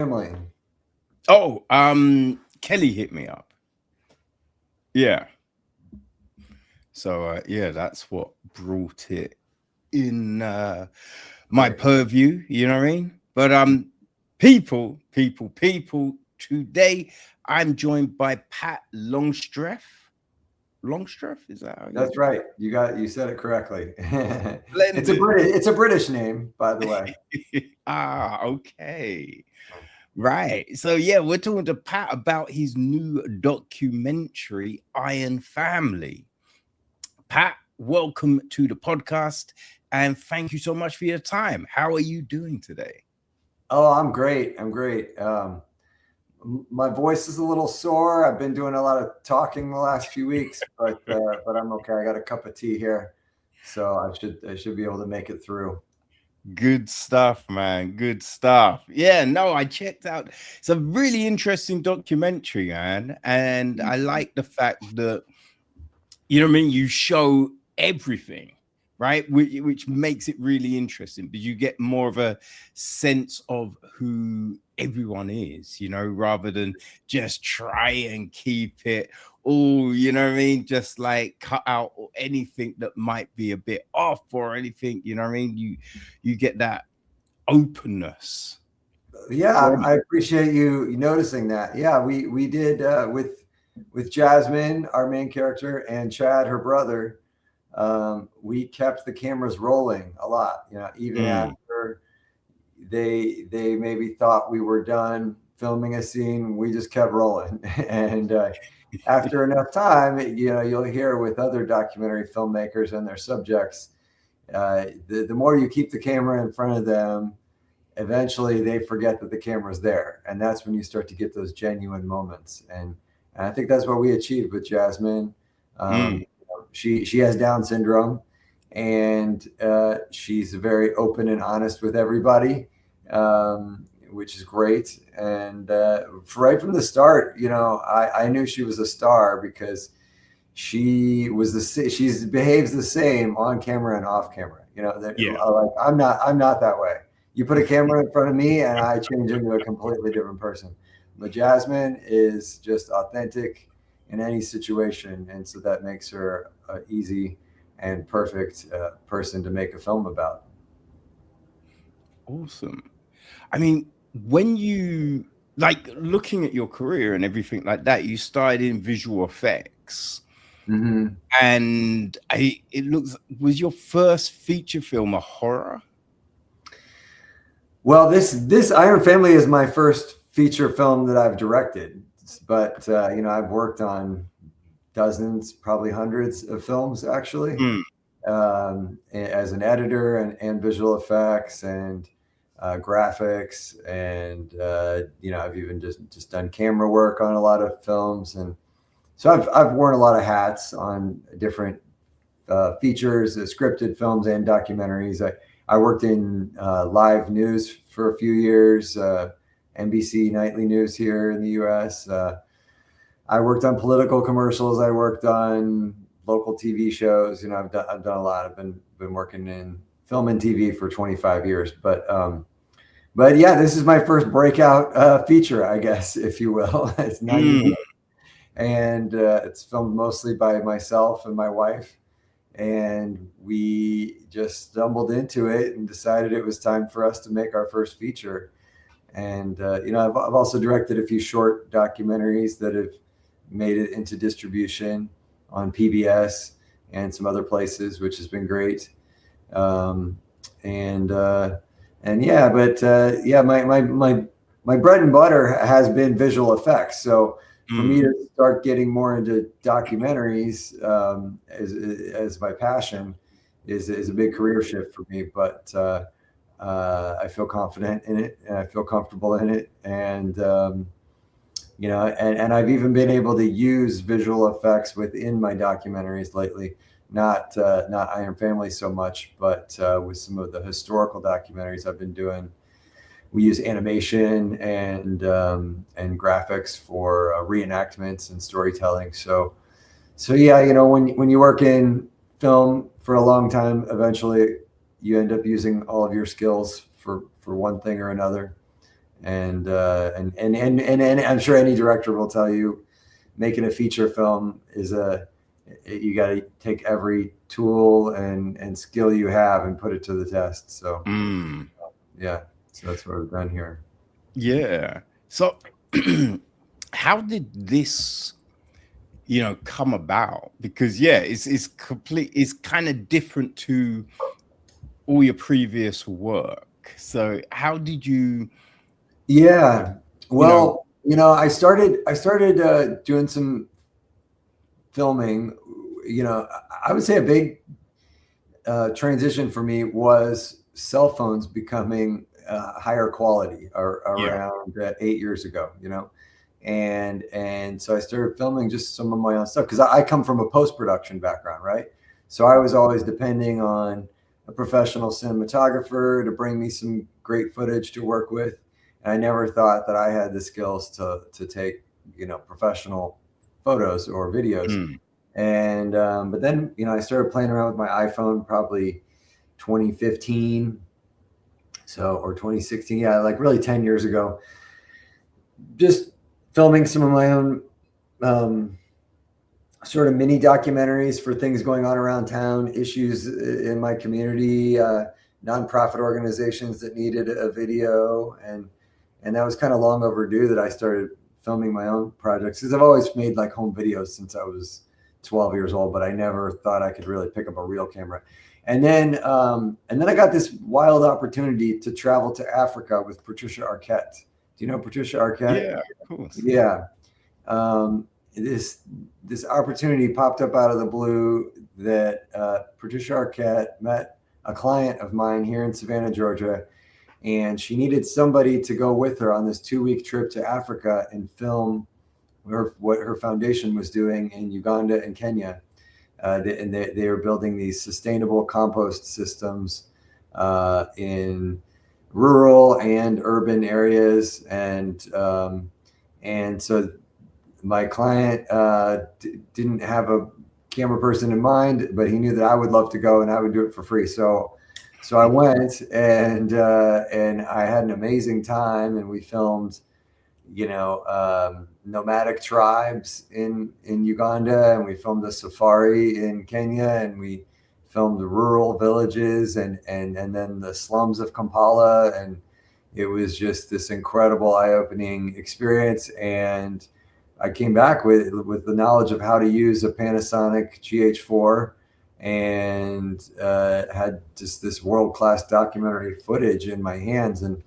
Family. Oh, Kelly hit me up. Yeah. So yeah, that's what brought it in my Right. purview, you know what I mean? But people, today I'm joined by Pat Longstreth. Longstreth, is that how you That's right. You said it correctly. blended? It's a British name, by the way. Ah, okay. Right. So yeah, we're talking to Pat about his new documentary, Iron Family. Pat, welcome to the podcast and thank you so much for your time. How are you doing today? Oh, I'm great. I'm great. My voice is a little sore. I've been doing a lot of talking the last few weeks, but I'm okay. I got a cup of tea here, so I should be able to make it through. Good stuff, man. Good stuff. Yeah, no, I checked out. It's a really interesting documentary, man. And I like the fact that, you know what I mean, you show everything, right? Which makes it really interesting because you get more of a sense of who everyone is, you know, rather than just try and keep it all, you know what I mean, just like cut out anything that might be a bit off or anything, you know what I mean. You get that openness Yeah, from I it. appreciate you noticing that. Yeah, we did with Jasmine, our main character, and Chad, her brother. We kept the cameras rolling a lot. You know, even Mm, after they maybe thought we were done filming a scene, we just kept rolling. And after enough time, you know, you'll hear with other documentary filmmakers and their subjects, the more you keep the camera in front of them, eventually they forget that the camera's there, and that's when you start to get those genuine moments. And I think that's what we achieved with Jasmine. mm. She has Down syndrome, and she's very open and honest with everybody, which is great. And right from the start, you know, I knew she was a star because she's behaves the same on camera and off camera. You know, Yeah. like I'm not that way. You put a camera in front of me and I change into a completely different person. But Jasmine is just authentic in any situation, and so that makes her an easy and perfect person to make a film about. Awesome. I mean, when you like looking at your career and everything like that, you started in visual effects, Hmm. and it looks was your first feature film a horror? Well, this Iron Family is my first feature film that I've directed, but you know, I've worked on dozens, probably hundreds of films actually, Mm, as an editor and visual effects and graphics, and you know, I've even just done camera work on a lot of films, and so I've worn a lot of hats on different features, scripted films, and documentaries. I worked in live news for a few years, NBC nightly news here in the U.S. I worked on political commercials. I worked on local TV shows. You know, I've done a lot. I've been working in film and TV for 25 years. But yeah, this is my first breakout feature, I guess, if you will. It's 90 mm. minutes, and it's filmed mostly by myself and my wife. And we just stumbled into it and decided it was time for us to make our first feature. And you know, I've also directed a few short documentaries that have made it into distribution on PBS and some other places, which has been great. Um, and yeah, but yeah, my bread and butter has been visual effects. So for me Mm. to start getting more into documentaries as my passion is a big career shift for me. But I feel confident in it, and I feel comfortable in it, and you know, and I've even been able to use visual effects within my documentaries lately. Not Iron Family so much, but with some of the historical documentaries I've been doing, we use animation and graphics for reenactments and storytelling. So yeah, you know, when you work in film for a long time, eventually you end up using all of your skills for one thing or another. And I'm sure any director will tell you, making a feature film is you got to take every tool and skill you have and put it to the test. So yeah, so that's what I've done here. Yeah. So how did this, come about? Because yeah, it's kind of different to all your previous work. So how did you, Yeah, you know, well, I started doing some filming. I would say a big transition for me was cell phones becoming higher quality yeah. around 8 years ago. And so I started filming just some of my own stuff because I come from a post-production background, right? So I was always depending on a professional cinematographer to bring me some great footage to work with, and I never thought that I had the skills to take professional photos or videos. Mm, And but then I started playing around with my iPhone probably 2015, or 2016, yeah, like really 10 years ago, just filming some of my own sort of mini documentaries for things going on around town, issues in my community, nonprofit organizations that needed a video, and that was kind of long overdue that I started filming my own projects, because I've always made like home videos since I was 12 years old, but I never thought I could really pick up a real camera. And then I got this wild opportunity to travel to Africa with Patricia Arquette. Do you know Patricia Arquette? yeah, of course. Yeah. Um, this opportunity popped up out of the blue that Patricia Arquette met a client of mine here in Savannah, Georgia, and she needed somebody to go with her on this 2-week trip to Africa and film what her foundation was doing in Uganda and Kenya. They were building these sustainable compost systems in rural and urban areas, and so my client didn't have a camera person in mind, but he knew that I would love to go and I would do it for free. So I went, and I had an amazing time, and we filmed nomadic tribes in Uganda, and we filmed a safari in Kenya, and we filmed the rural villages and then the slums of Kampala, and it was just this incredible eye-opening experience. And I came back with the knowledge of how to use a Panasonic GH4, and had just this world-class documentary footage in my hands. And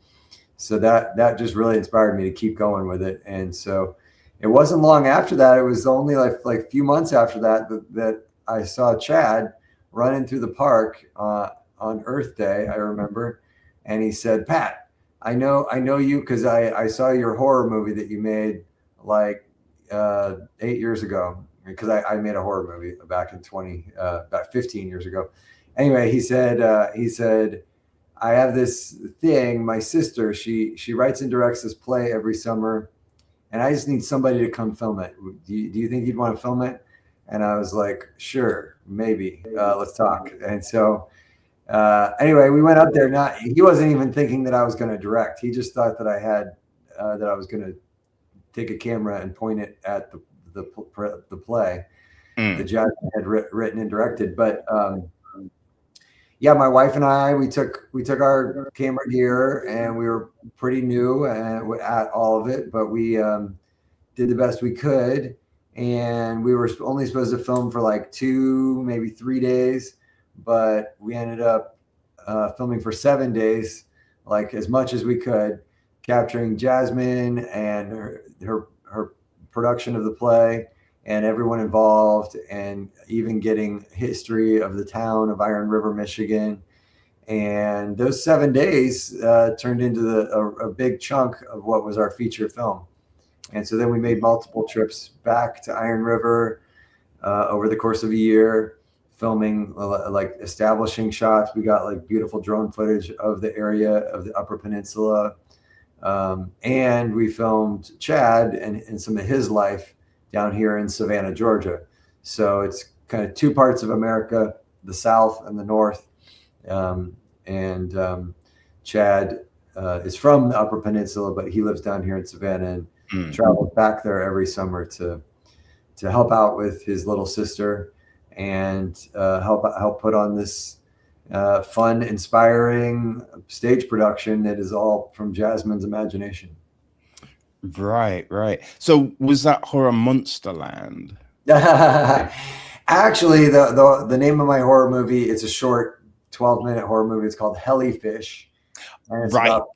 so that just really inspired me to keep going with it. And so it wasn't long after that, it was only like a few months after that I saw Chad running through the park on Earth Day, I remember. And he said, "Pat, I know you because I saw your horror movie that you made like 8 years ago." Because I made a horror movie back in about 15 years ago. Anyway, he said, "I have this thing. My sister, she writes and directs this play every summer, and I just need somebody to come film it. Do you think you'd want to film it?" And I was like, "Sure, maybe. Let's talk." And so anyway, we went up there. He wasn't even thinking that I was going to direct. He just thought that I was going to take a camera and point it at the play that Jazmine had written and directed. But yeah, my wife and I, we took our camera gear, and we were pretty new at all of it, but we did the best we could. And we were only supposed to film for like 2, maybe 3 days, but we ended up filming for 7 days, like as much as we could, capturing Jazmine and her production of the play and everyone involved, and even getting history of the town of Iron River, Michigan. And those 7 days turned into a big chunk of what was our feature film. And so then we made multiple trips back to Iron River over the course of a year, filming like establishing shots. We got like beautiful drone footage of the area of the Upper Peninsula. And we filmed Chad and some of his life down here in Savannah, Georgia. So it's kind of 2 parts of America, the South and the North. And Chad is from the Upper Peninsula, but he lives down here in Savannah and travels back there every summer to help out with his little sister and help put on this fun, inspiring stage production that is all from Jazmine's imagination. Right, right. So was that Horror Monsterland? Actually, the name of my horror movie, it's a short 12-minute horror movie. It's called Hellyfish, and it's Right. about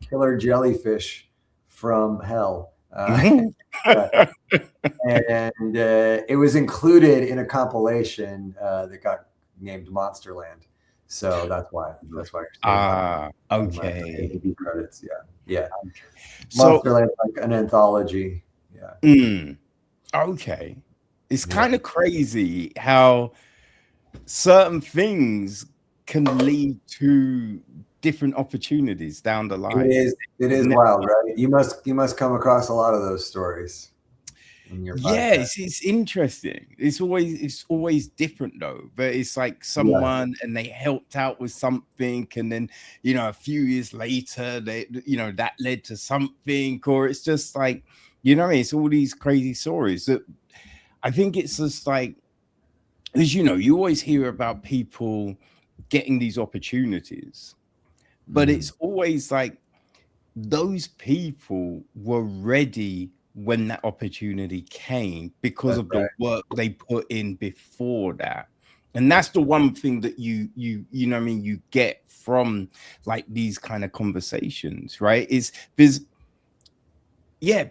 killer jellyfish from hell. And it was included in a compilation that got named Monsterland. So that's why you're seeing okay. my credits. Yeah. So, Monsterland, like an anthology. Yeah. Okay. It's kind of crazy how certain things can lead to different opportunities down the line. It is wild, right? You must come across a lot of those stories in your podcast. It's interesting. It's always different though. But it's like someone and they helped out with something, and then a few years later they that led to something, or it's just like it's all these crazy stories that I think it's just like, as you always hear about people getting these opportunities, but it's always like those people were ready when that opportunity came because of the work they put in before that. And that's the one thing that you get from like these kind of conversations, right? Is there's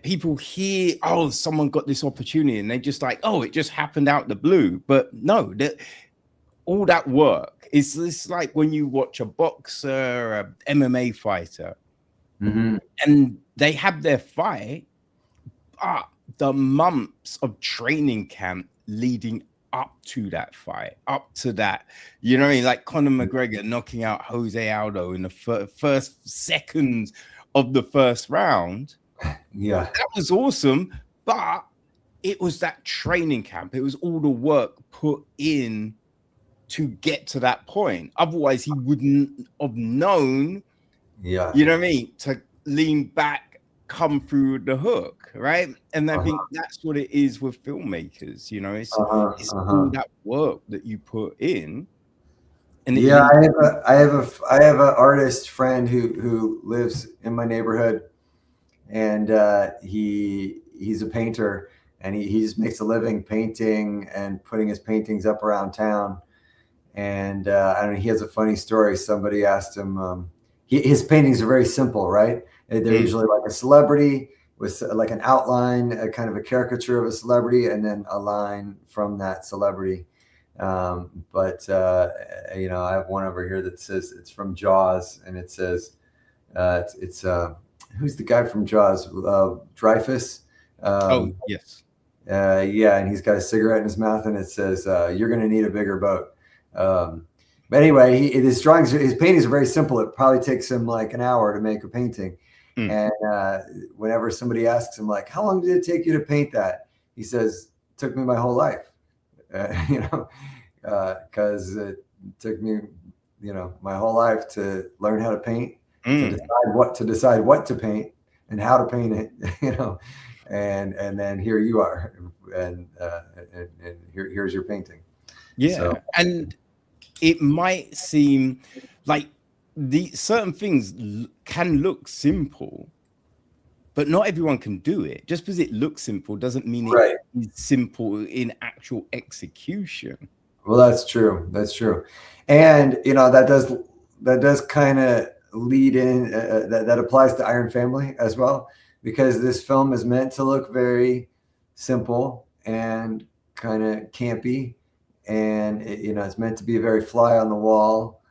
people hear, oh, someone got this opportunity and they just like, oh, it just happened out the blue. But no, all that work is this, like when you watch a boxer, a MMA fighter, and they have their fight, but the months of training camp leading up to that fight, up to that, like Conor McGregor knocking out Jose Aldo in the first seconds of the first round. Yeah, that was awesome, but it was that training camp. It was all the work put in to get to that point. Otherwise, he wouldn't have known, to lean back, come through the hook, right? And I think that's what it is with filmmakers. It's all that work that you put in. And I have an artist friend who lives in my neighborhood, and he's a painter, and he just makes a living painting and putting his paintings up around town. And I don't know, he has a funny story. Somebody asked him, his paintings are very simple, right? They're usually like a celebrity with like an outline, a kind of a caricature of a celebrity, and then a line from that celebrity. But I have one over here that says it's from Jaws, and it says it's who's the guy from Jaws? Dreyfus. Yes. And he's got a cigarette in his mouth, and it says, "You're going to need a bigger boat." But anyway, his paintings are very simple. It probably takes him like an hour to make a painting. And whenever somebody asks him, like, how long did it take you to paint that? He says, it took me my whole life, because it took me, my whole life to learn how to paint, to decide what to paint and how to paint it, and then here you are, and here's your painting. And it might seem like the certain things can look simple, but not everyone can do it. Just because it looks simple doesn't mean it is simple in actual execution. Well, that's true. And that does kind of lead in that applies to Iron Family as well, because this film is meant to look very simple and kind of campy, and it's meant to be a very fly on the wall,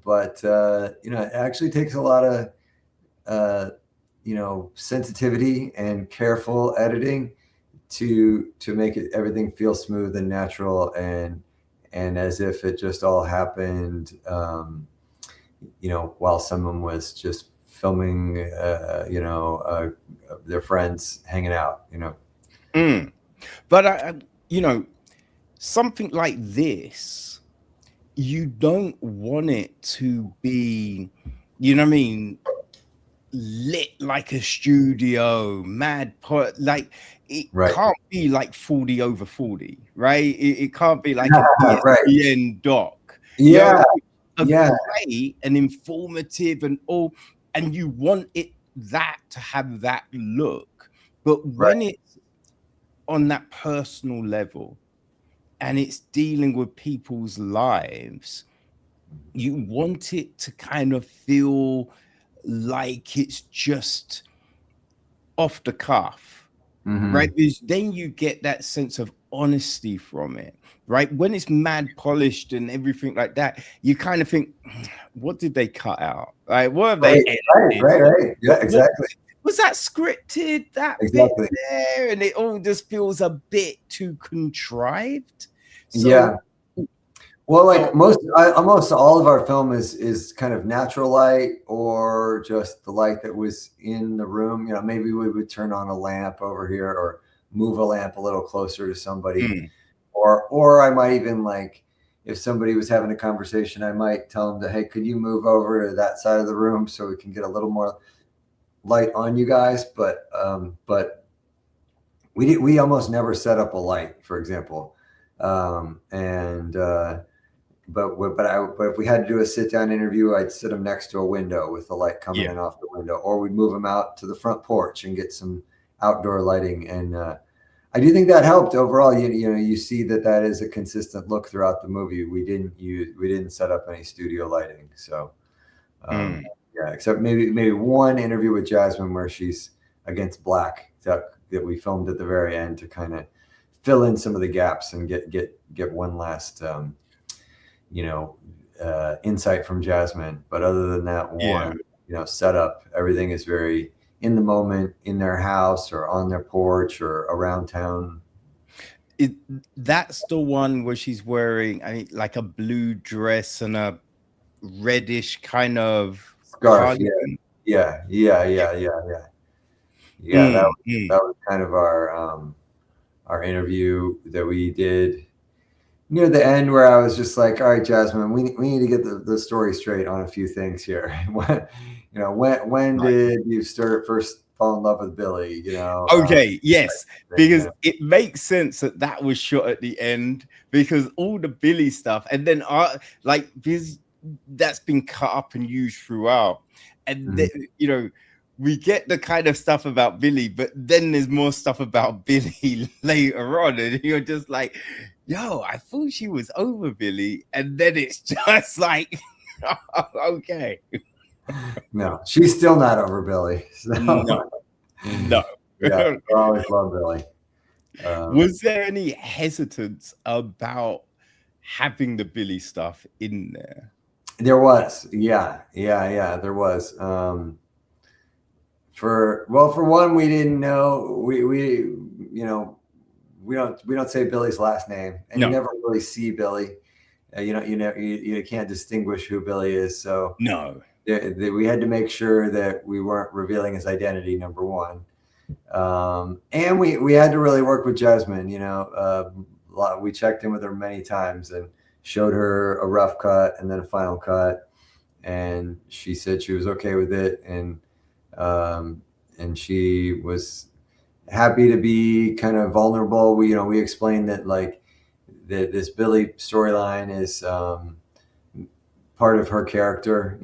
but it actually takes a lot of sensitivity and careful editing to make everything feel smooth and natural, and as if it just all happened while someone was just filming their friends hanging out. But something like this, you don't want it to be you know what I mean, lit like a studio, like it Right. can't be like 40 over 40, right? It can't be like an Right. ESPN doc. You know, Yeah. a Yeah. great and informative and all, and you want it that to have that look. But Right. when it's on that personal level and it's dealing with people's lives, you want it to kind of feel like it's just off the cuff, right? Hmm. Because then you get that sense of honesty from it, right? When it's mad polished and everything like that, you kind of think, what did they cut out? Like, what have they Right. Right. edited? Right. Right. Yeah. What Exactly. was that scripted? That bit Exactly. there, and it all just feels a bit too contrived. So, Yeah. Well, oh, like almost all of our film is kind of natural light or just the light that was in the room. You know, maybe we would turn on a lamp over here or move a lamp a little closer to somebody, mm, or I might even like if somebody was having a conversation, I might tell them to, hey, could you move over to that side of the room so we can get a little more light on you guys? But we almost never set up a light, for example, and. But if we had to do a sit down interview, I'd sit them next to a window with the light coming yeah, in off the window, or we'd move them out to the front porch and get some outdoor lighting. And I do think that helped overall. You know, you see that is a consistent look throughout the movie. We didn't set up any studio lighting, so mm, yeah, except maybe one interview with Jazmine where she's against black that we filmed at the very end to kind of fill in some of the gaps and get one last. You know, insight from Jazmine. But other than that yeah. one, you know, setup, everything is very in the moment in their house or on their porch or around town. It, that's the one where she's wearing, I mean, like a blue dress and a reddish kind of Scarf, yeah, cardigan. yeah, yeah, yeah, yeah, yeah, yeah. Mm, mm. That was kind of our interview that we did near the end where I was just like, all right, Jazmine, we need to get the story straight on a few things here. When Nice. did you first fall in love with Billy? You know, Okay, yes, you because know, it makes sense that that was shot at the end because all the Billy stuff, and then like this that's been cut up and used throughout, and mhm. then, you know, we get the kind of stuff about Billy, but then there's more stuff about Billy later on, and you're just like, yo, I thought she was over Billy, and then it's just like, okay, No, she's still not over Billy. no, So no. yeah, I always love Billy. Was there any hesitance about having the Billy stuff in there? There was, yeah, there was. For one, we didn't know you know we don't say Billy's last name, and you No, never really see Billy. You can't distinguish who Billy is. So no. we had to make sure that we weren't revealing his identity. Number one, and we had to really work with Jazmine. You know, we checked in with her many times and showed her a rough cut and then a final cut, and she said she was okay with it, um, and she was happy to be kind of vulnerable. We explained that like that this Billy storyline is part of her character,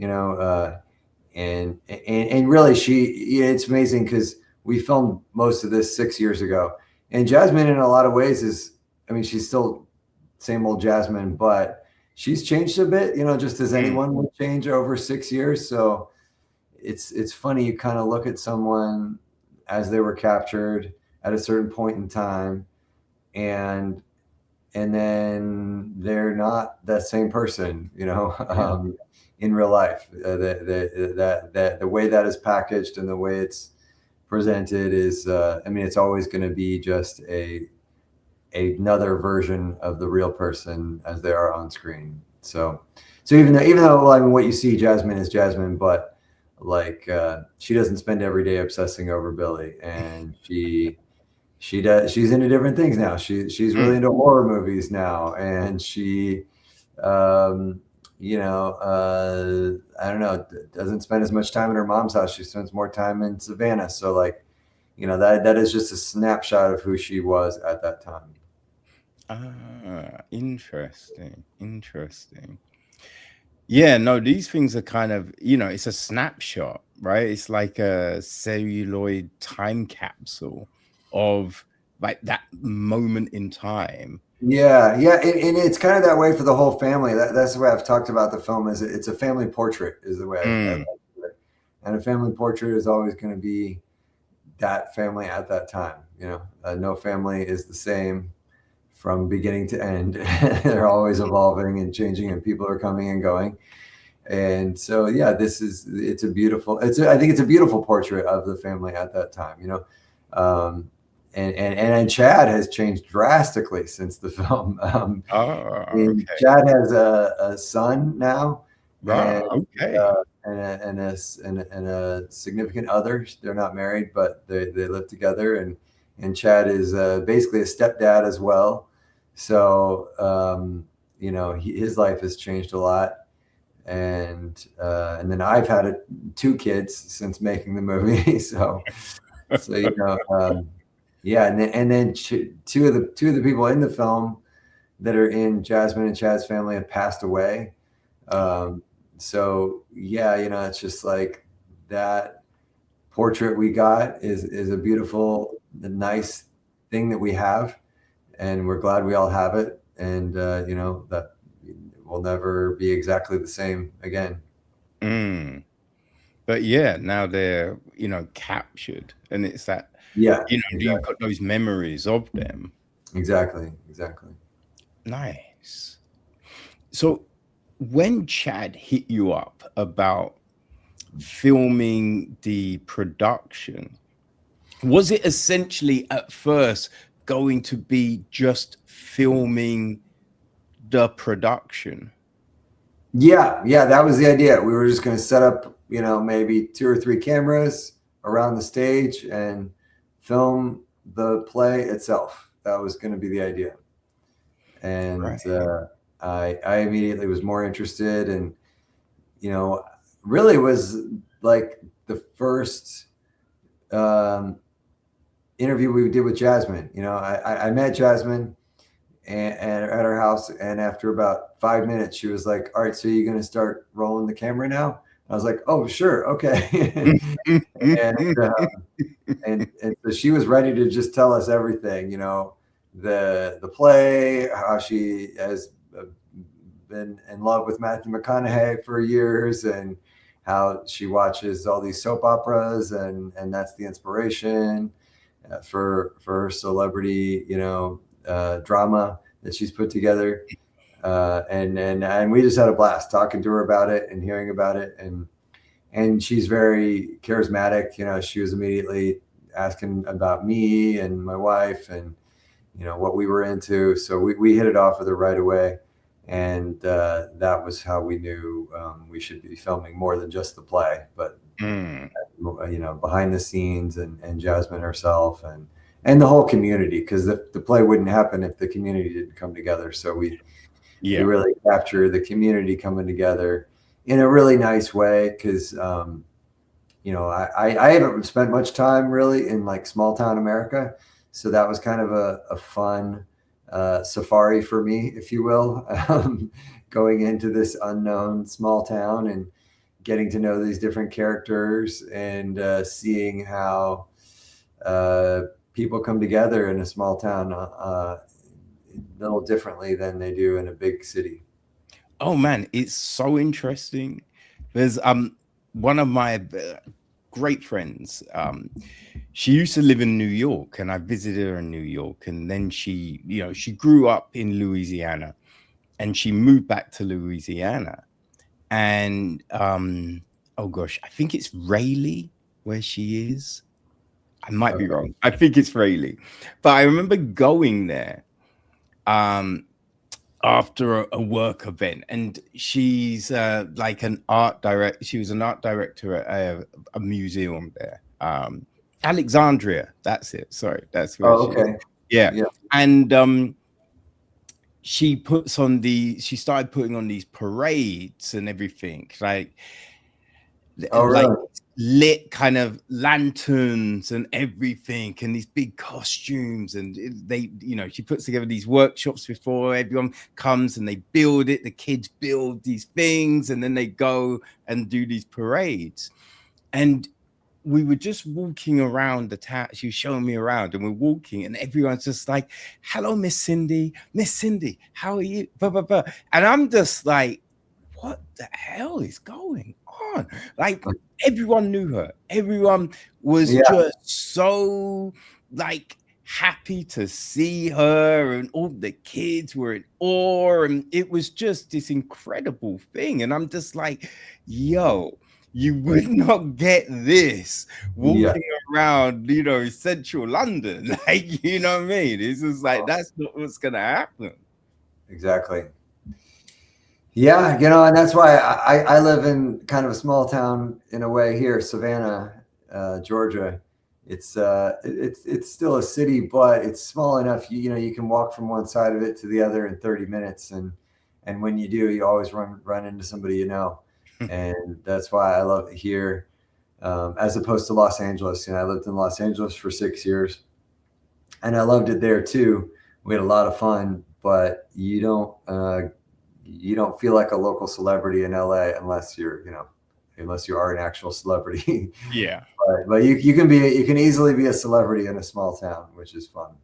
and really it's amazing because we filmed most of this 6 years ago, and Jazmine in a lot of ways I mean, she's still same old Jazmine, but she's changed a bit, just as Mm, anyone would change over 6 years. So it's funny, you kind of look at someone as they were captured at a certain point in time, and then they're not that same person, yeah. in real life. The way that is packaged and the way it's presented is, I mean, it's always going to be just another version of the real person as they are on screen. So even though well, I mean, what you see, Jazmine is Jazmine, but like she doesn't spend every day obsessing over Billy, and she's into different things now. She's really Mm, into horror movies now, and she um you know, I don't know, doesn't spend as much time in her mom's house. She spends more time in Savannah. So like, you know, that is just a snapshot of who she was at that time. Ah, interesting. Interesting. Yeah, no, these things are kind of, it's a snapshot, right? It's like a celluloid time capsule of like that moment in time. Yeah, yeah, and it's kind of that way for the whole family. That's the way I've talked about the film. Is it's a family portrait, is the way I like Mm, to do it. And a family portrait is always going to be that family at that time. You know, no family is the same from beginning to end. They're always evolving and changing, and people are coming and going. And so, yeah, it's a beautiful. I think it's a beautiful portrait of the family at that time. You know, um, and Chad has changed drastically since the film. oh, And okay. Chad has a son now, and Ah, okay. and a significant other. They're not married, but they live together. And Chad is basically a stepdad as well. So you know, his life has changed a lot. And then I've had two kids since making the movie. So you know, yeah, and then two of the people in the film that are in Jazmine and Chad's family have passed away. Um, so yeah, you know, it's just like that portrait we got is a beautiful, nice thing that we have, and we're glad we all have it. And you know that will never be exactly the same again. Mm. But yeah, now they're, captured. And it's that, Yeah, you've exactly, got those memories of them. exactly. Nice. So when Chad hit you up about filming the production, was it essentially at first going to be just filming the production? Yeah, that was the idea. We were just going to set up, you know, maybe two or three cameras around the stage and film the play itself. That was going to be the idea. And Right. I immediately was more interested, and you know, really was like the first um, interview we did with Jazmine. You know, I met Jazmine and at her house. And after about 5 minutes, she was like, "All right, so you're going to start rolling the camera now?" I was like, "Oh, sure, okay." and and so she was ready to just tell us everything. You know, the play, how she has been in love with Matthew McConaughey for years, and how she watches all these soap operas, and that's the inspiration for her celebrity, you know, drama that she's put together. And we just had a blast talking to her about it and hearing about it. And she's very charismatic. You know, she was immediately asking about me and my wife, and you know what we were into. So we hit it off with her right away. And that was how we knew we should be filming more than just the play, but Mm, you know, behind the scenes, and Jazmine herself, and the whole community, because the play wouldn't happen if the community didn't come together. So we yeah. really capture the community coming together in a really nice way, because you know, I haven't spent much time really in like small town America. So that was kind of a fun safari for me, if you will, going into this unknown small town and getting to know these different characters, and seeing how people come together in a small town a little differently than they do in a big city. Oh man, it's so interesting. There's one of my great friends. She used to live in New York, and I visited her in New York. And then she grew up in Louisiana, and she moved back to Louisiana. And oh gosh, I think it's Raleigh where she is. I might be Okay. wrong. I think it's Raleigh, but I remember going there. Um, after a work event, and she's like an art direct she was an art director at a museum there, Alexandria, that's it, sorry, that's where Oh, she is. okay. Yeah. Yeah. And she started putting on these parades and everything, Oh, like really? lit kind of lanterns and everything, and these big costumes, and they, she puts together these workshops before everyone comes, and they build it. The kids build these things, and then they go and do these parades. And we were just walking around the town. She was showing me around, and we're walking, and everyone's just like, "Hello, Miss Cindy. Miss Cindy, how are you?" Blah, blah, blah. And I'm just like, what the hell is going on? Like, everyone knew her. Everyone was Yeah. just so like happy to see her, and all the kids were in awe, and it was just this incredible thing. And I'm just like, yo, you would not get this Yeah. walking around, central London. Like, you know what I mean? It's just like, that's not what's gonna happen. Exactly. Yeah, and that's why I live in kind of a small town in a way here, Savannah, Georgia. It's still a city, but it's small enough. You can walk from one side of it to the other in 30 minutes, and when you do, you always run into somebody and that's why I love it here, as opposed to Los Angeles. I lived in Los Angeles for 6 years, and I loved it there too. We had a lot of fun, but you don't feel like a local celebrity in LA unless unless you are an actual celebrity. Yeah. But you can easily be a celebrity in a small town, which is fun.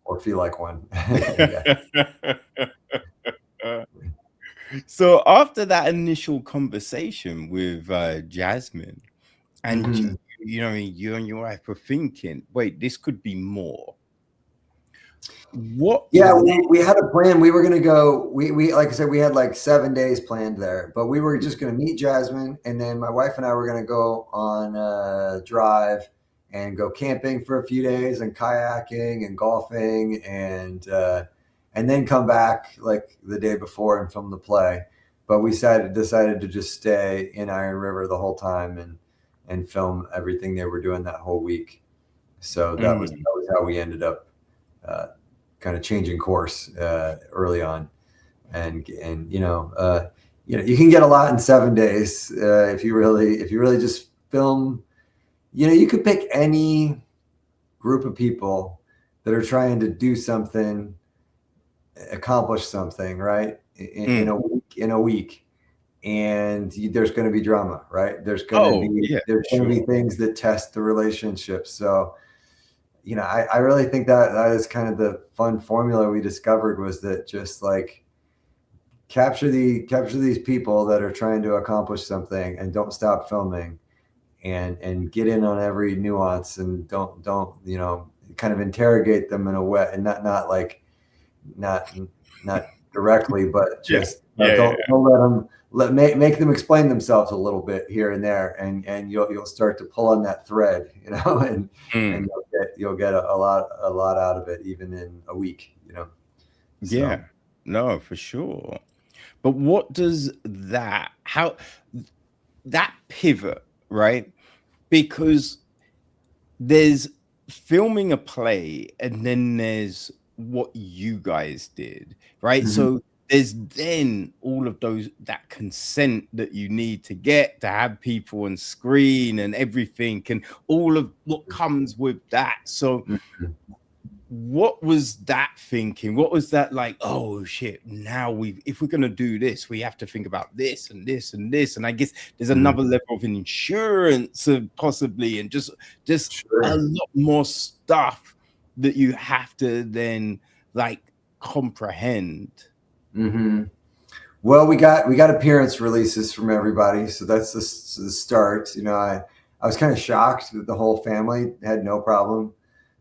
Or feel like one. Yeah. So after that initial conversation with Jazmine, and Mhm. I mean, you and your wife were thinking, wait, this could be more. What Yeah, led? we had a plan. We were gonna go. We like I said, we had like 7 days planned there, but we were just gonna meet Jasmine, and then my wife and I were gonna go on a drive and go camping for a few days, and kayaking and golfing, and then come back like the day before and film the play. But we decided to just stay in Iron River the whole time and film everything they were doing that whole week. So that was how we ended up. Uh, Kind of changing course early on, and you can get a lot in 7 days if you really just film. You could pick any group of people that are trying to do something, accomplish something, right? In a week, and there's going to be drama, right? There's going to Oh, be yeah, there's for going to sure. be things that test the relationship. So I really think that is kind of the fun formula we discovered, was that just like capture these people that are trying to accomplish something and don't stop filming, and get in on every nuance, and don't kind of interrogate them in a way, and not like not not directly, but Yeah, just yeah, don't yeah. let them make them explain themselves a little bit here and there, and you'll start to pull on that thread, and Mm, you'll get a lot out of it, even in a week. So. yeah, no, for sure. But what does that pivot, right? Because there's filming a play, and then there's what you guys did, right? Mhm. So there's then all of that consent that you need to get to have people on screen and everything, and all of what comes with that. So Mhm. what was that thinking? What was that like? Oh shit, now if we're gonna do this, we have to think about this and this and this. And I guess there's Mhm. another level of insurance, possibly, and just a Sure. lot more stuff that you have to then like comprehend. hmm Well, we got appearance releases from everybody, so that's the start. I was kind of shocked that the whole family had no problem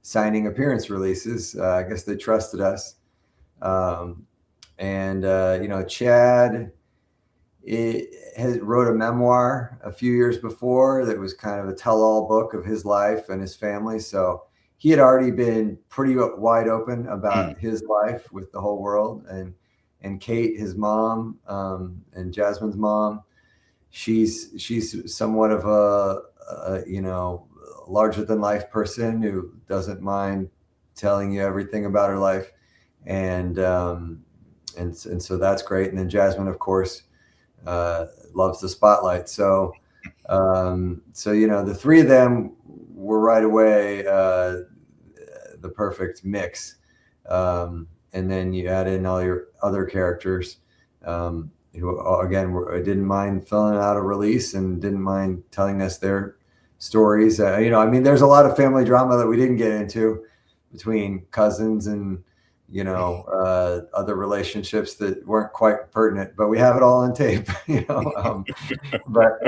signing appearance releases. I guess they trusted us. Um, and Chad has wrote a memoir a few years before that was kind of a tell-all book of his life and his family. So he had already been pretty wide open Mm, about his life with the whole world. And Kate, his mom, and Jasmine's mom, she's somewhat of a larger than life person who doesn't mind telling you everything about her life. and and so that's great. And then Jazmine, of course, loves the spotlight. So the three of them were right away the perfect mix. And then you add in all your other characters who, again, didn't mind filling out a release and didn't mind telling us their stories. I mean, there's a lot of family drama that we didn't get into between cousins and other relationships that weren't quite pertinent, but we have it all on tape. But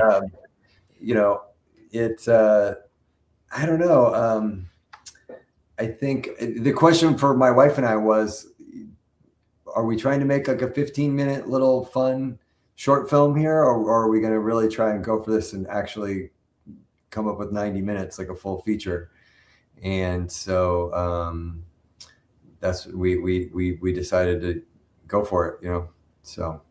it. I don't know. I think the question for my wife and I was, are we trying to make like a 15-minute little fun short film here, or are we going to really try and go for this and actually come up with 90 minutes, like a full feature? And so that's we decided to go for it, so.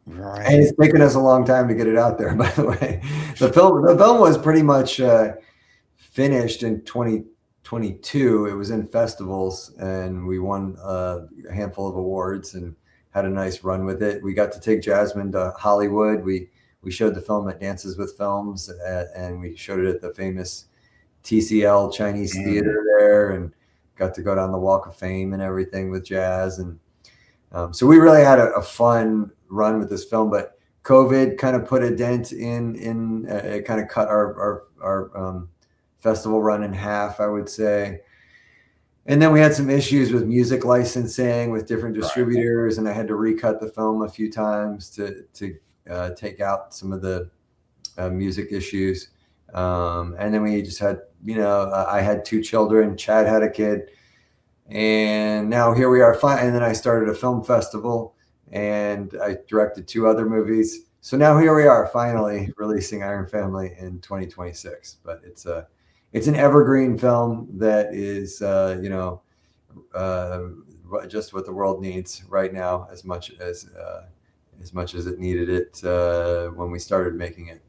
Right. And it's taken us a long time to get it out there, by the way. The film was pretty much finished in 2022. It was in festivals, and we won a handful of awards and had a nice run with it. We got to take Jazmine to Hollywood. We showed the film at Dances with Films, and we showed it at the famous TCL Chinese Theater there, and got to go down the Walk of Fame and everything with Jazz. And so we really had a fun run with this film, but COVID kind of put a dent in it, kind of cut our festival run in half, I would say. And then we had some issues with music licensing with different distributors, and I had to recut the film a few times to take out some of the music issues. And then we just had, I had 2 children, Chad had a kid, and now here we are. And then I started a film festival, and I directed 2 other movies. So now here we are, finally releasing Iron Family in 2026. But it's an evergreen film that is, just what the world needs right now, as much as it needed it when we started making it.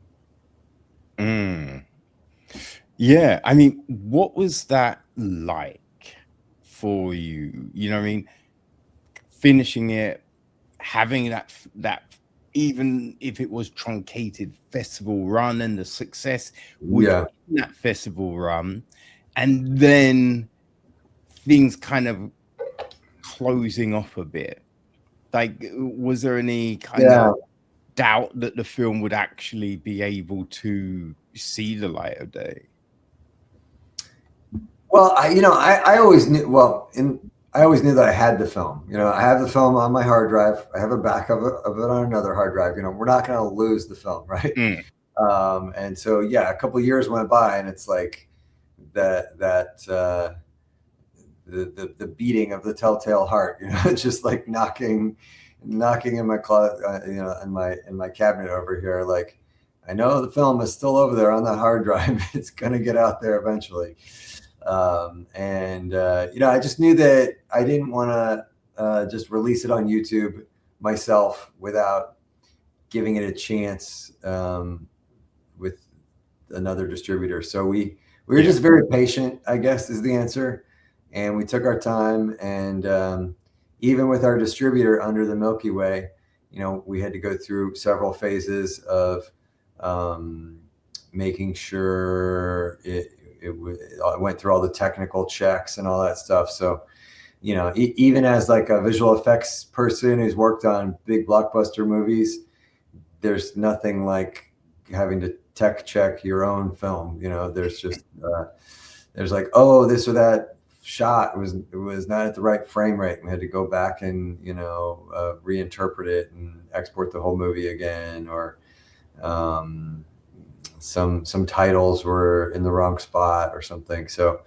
Yeah, I mean, what was that like for you? You know what I mean? Finishing it, having that even if it was truncated festival run, and the success within that festival run, and then things kind of closing off a bit. Like, was there any kind of doubt that the film would actually be able to see the light of day? Well, I always knew. I always knew that I had the film. I have the film on my hard drive. I have a backup of it on another hard drive. We're not going to lose the film, right? And so, a couple of years went by, and it's like the beating of the telltale heart. It's just like knocking in my closet, in my cabinet over here. Like, I know the film is still over there on the hard drive. It's going to get out there eventually. I just knew that I didn't want to just release it on YouTube myself without giving it a chance with another distributor. So we were just very patient, I guess, is the answer. And we took our time. And even with our distributor Under the Milky Way, we had to go through several phases of making sure it went through all the technical checks and all that stuff. So, even as like a visual effects person who's worked on big blockbuster movies, there's nothing like having to tech check your own film. There's just there's like, oh, this or that shot was not at the right frame rate. We had to go back and reinterpret it and export the whole movie again, or some titles were in the wrong spot or something. So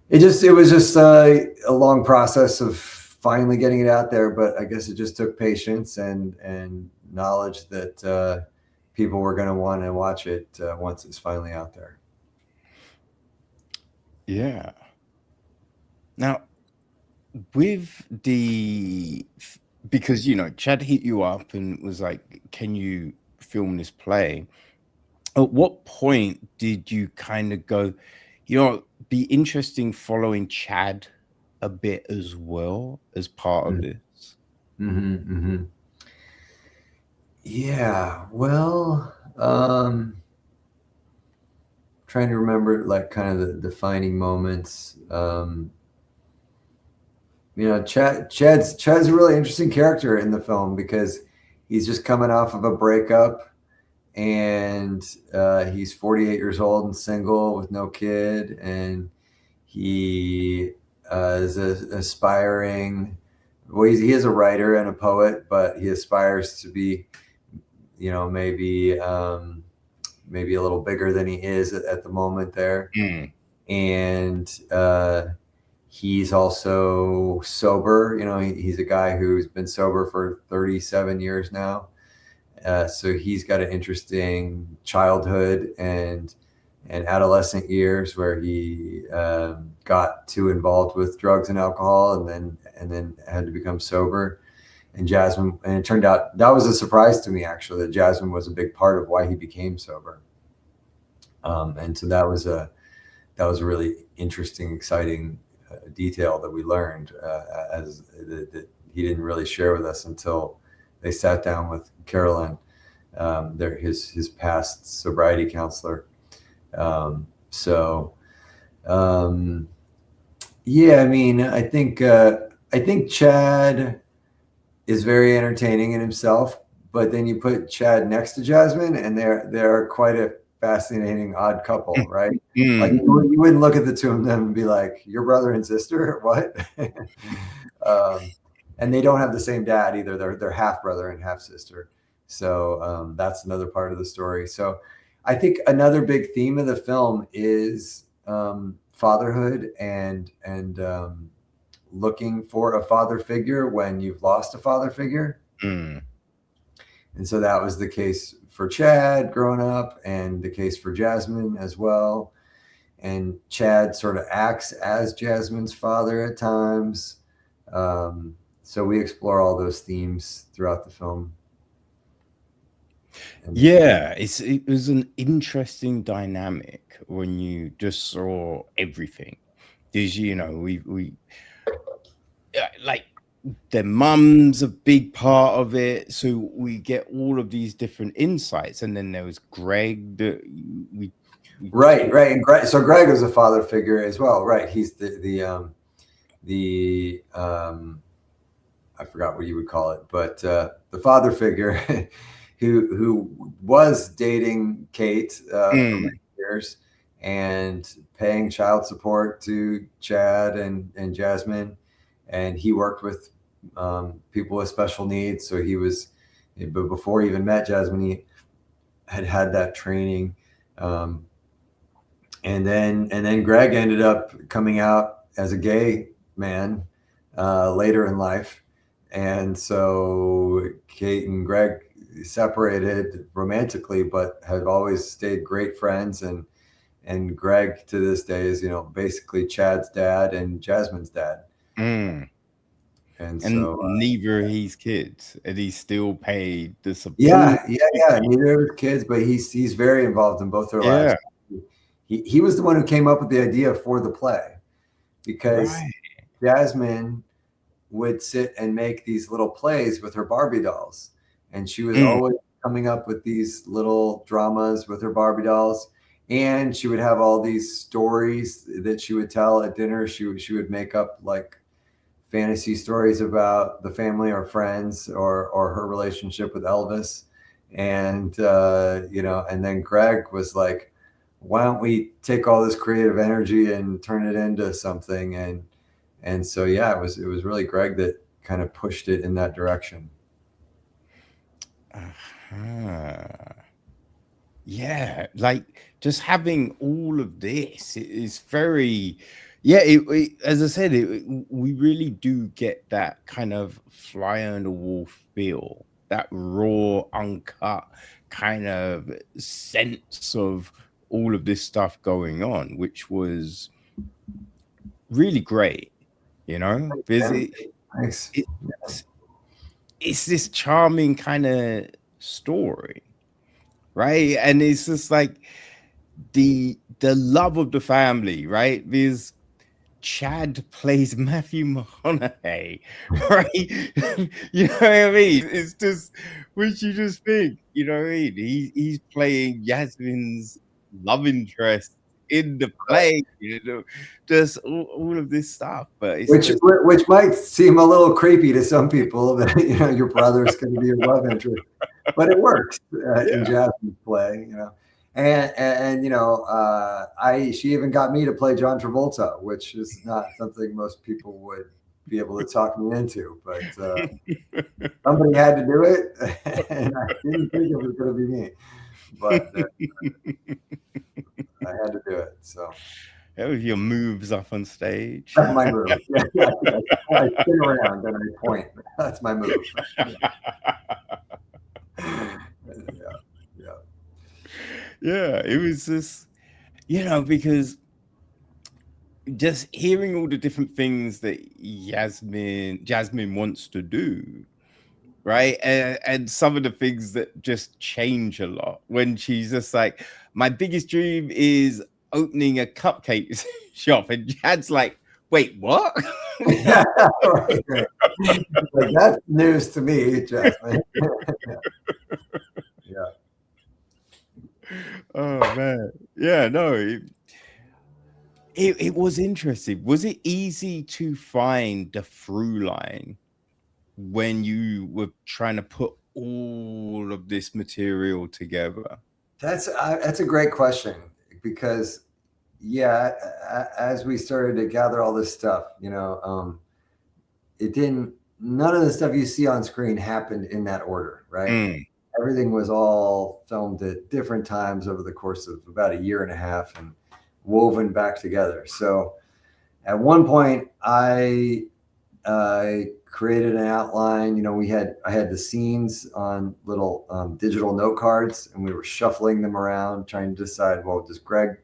it was just a long process of finally getting it out there. But I guess it just took patience and knowledge that people were going to want to watch it once it's finally out there. Yeah. Now, with because Chad hit you up and was like, can you film this play? At what point did you kind of go, be interesting following Chad a bit as well as part of this. Mm-hmm, mm-hmm. Yeah, well, trying to remember like kind of the defining moments. Chad's a really interesting character in the film because he's just coming off of a breakup, and he's 48 years old and single with no kid, and he is aspiring. Well, he is a writer and a poet, but he aspires to be, maybe a little bigger than he is at the moment there. And he's also sober. He's a guy who's been sober for 37 years now. So he's got an interesting childhood and adolescent years where he got too involved with drugs and alcohol, and then had to become sober. And it turned out that was a surprise to me, actually, that Jazmine was a big part of why he became sober. And so that was a really interesting, exciting detail that we learned that he didn't really share with us until they sat down with Carolyn, his past sobriety counselor. Yeah, I mean, I think Chad is very entertaining in himself, but then you put Chad next to Jazmine, and they're quite a fascinating odd couple, right? Like you wouldn't look at the two of them and be like, "Your brother and sister?" What? And they don't have the same dad either. They're half brother and half sister. So that's another part of the story. So I think another big theme of the film is fatherhood and looking for a father figure when you've lost a father figure. And so that was the case for Chad growing up, and the case for Jazmine as well. And Chad sort of acts as Jazmine's father at times. So we explore all those themes throughout the film. Yeah, it was an interesting dynamic when you just saw everything. Because we like their mum's a big part of it, so we get all of these different insights. And then there was Greg that we right, and Greg is a father figure as well, right? He's the I forgot what you would call it, but the father figure who was dating Kate for many years and paying child support to Chad and Jazmine, and he worked with people with special needs. So but before he even met Jazmine, he had that training. And then Greg ended up coming out as a gay man later in life. And so Kate and Greg separated romantically, but had always stayed great friends. And Greg to this day is, basically Chad's dad and Jazmine's dad. And so neither of his kids, and he still paid the support. Yeah. Neither of his kids, but he's very involved in both their lives. He was the one who came up with the idea for the play, because Jazmine would sit and make these little plays with her Barbie dolls, and she was always coming up with these little dramas with her Barbie dolls, and she would have all these stories that she would tell at dinner. She would make up like fantasy stories about the family or friends or her relationship with Elvis, and and then Greg was like, why don't we take all this creative energy and turn it into something? And so, yeah, it was really Greg that kind of pushed it in that direction. Yeah, like just having all of this is very, as I said, we really do get that kind of fly on the wall feel, that raw, uncut kind of sense of all of this stuff going on, which was really great, because it's this charming kind of story, right? And it's just like the the love of the family, right? Because Chad plays Matthew McConaughey, right? You know what I mean? It's just, which you just think, you know what I mean? He's playing Yasmin's love interest in the play, you know, just all of this stuff. But it's just, which might seem a little creepy to some people that your brother's going to be your love interest, but it works in yeah. Jazmine's play, and she even got me to play John Travolta, which is not something most people would be able to talk me into, but somebody had to do it, and I didn't think it was going to be me, but I had to do it. So With your moves up on stage. that's my move. Yeah. I spin around and I point. That's my move. Yeah, it was just, because just hearing all the different things that Jazmine wants to do, right? And some of the things that just change a lot when she's just like, my biggest dream is opening a cupcake shop, and Jad's like, wait, what? Right. Like, that's news to me, Jazmine. Yeah. Oh man, yeah, no. It was interesting. Was it easy to find the through line when you were trying to put all of this material together? That's a great question, because as we started to gather all this stuff, none of the stuff you see on screen happened in that order, right? Everything was all filmed at different times over the course of about a year and a half and woven back together. So at one point I created an outline. I had the scenes on little digital note cards, and we were shuffling them around, trying to decide, well, does Greg's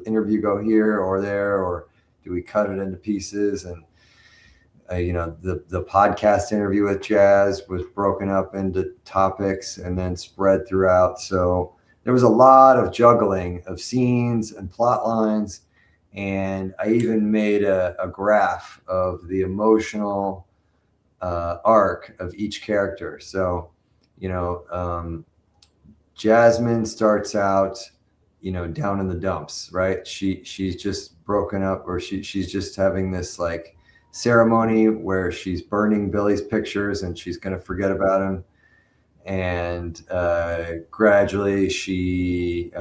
interview go here or there, or do we cut it into pieces? And the podcast interview with Jazz was broken up into topics and then spread throughout. So there was a lot of juggling of scenes and plot lines. And I even made a graph of the emotional arc of each character. So, Jazmine starts out, down in the dumps, right? She's just broken up, or she's just having this like ceremony where she's burning Billy's pictures and she's going to forget about him. And gradually she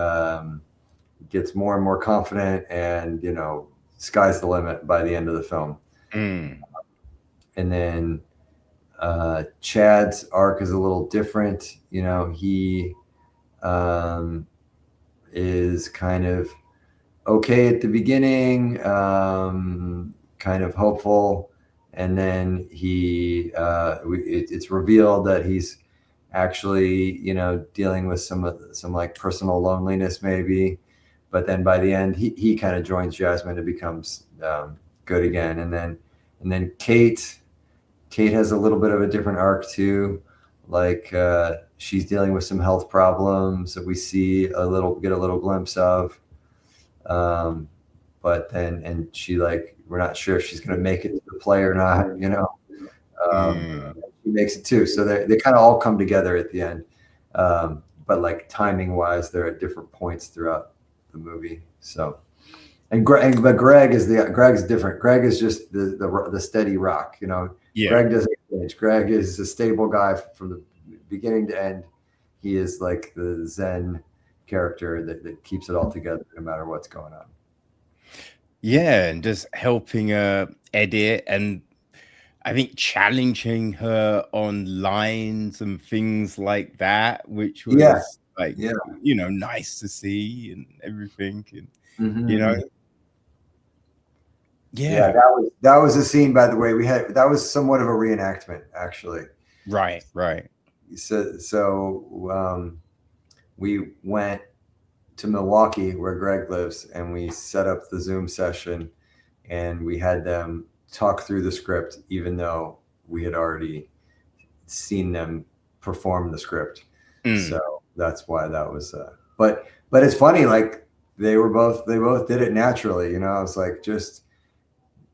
gets more and more confident, and sky's the limit by the end of the film. And then Chad's arc is a little different. He is kind of okay at the beginning, kind of hopeful, and then it's revealed that he's actually dealing with some like personal loneliness maybe. But then by the end, he kind of joins Jazmine and becomes good again. And then Kate has a little bit of a different arc too. Like she's dealing with some health problems that we get a little glimpse of. But then, and she we're not sure if she's going to make it to the play or not. She makes it too. So they kind of all come together at the end. But like timing wise, they're at different points throughout the movie. So, but Greg's different. Greg is just the steady rock. Yeah. Greg doesn't change. Greg is a stable guy from the beginning to end. He is like the Zen character that keeps it all together no matter what's going on. Yeah, and just helping her edit, and I think challenging her on lines and things like that, which was nice to see and everything. And that was a scene, by the way. That was somewhat of a reenactment, actually. Right. So we went to Milwaukee, where Greg lives, and we set up the Zoom session, and we had them talk through the script, even though we had already seen them perform the script. So that's why that was. But it's funny, like they both did it naturally. I was like, just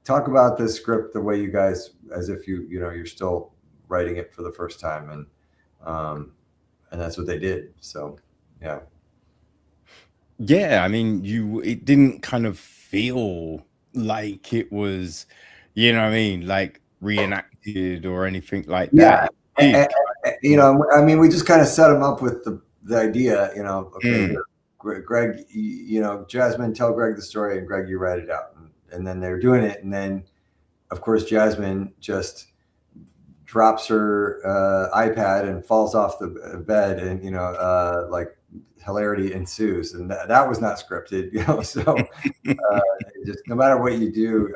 talk about this script the way you guys, as if you're still writing it for the first time, and that's what they did. So yeah. Yeah, I mean, it didn't kind of feel like it was, what I mean, like reenacted or anything like that. Yeah. It did kind I mean, we just kind of set them up with the idea, okay, of, here, Greg, Jazmine, tell Greg the story, and Greg, you write it out. And then they're doing it. And then, of course, Jazmine just drops her iPad and falls off the bed, and, like hilarity ensues. And that was not scripted, so just no matter what you do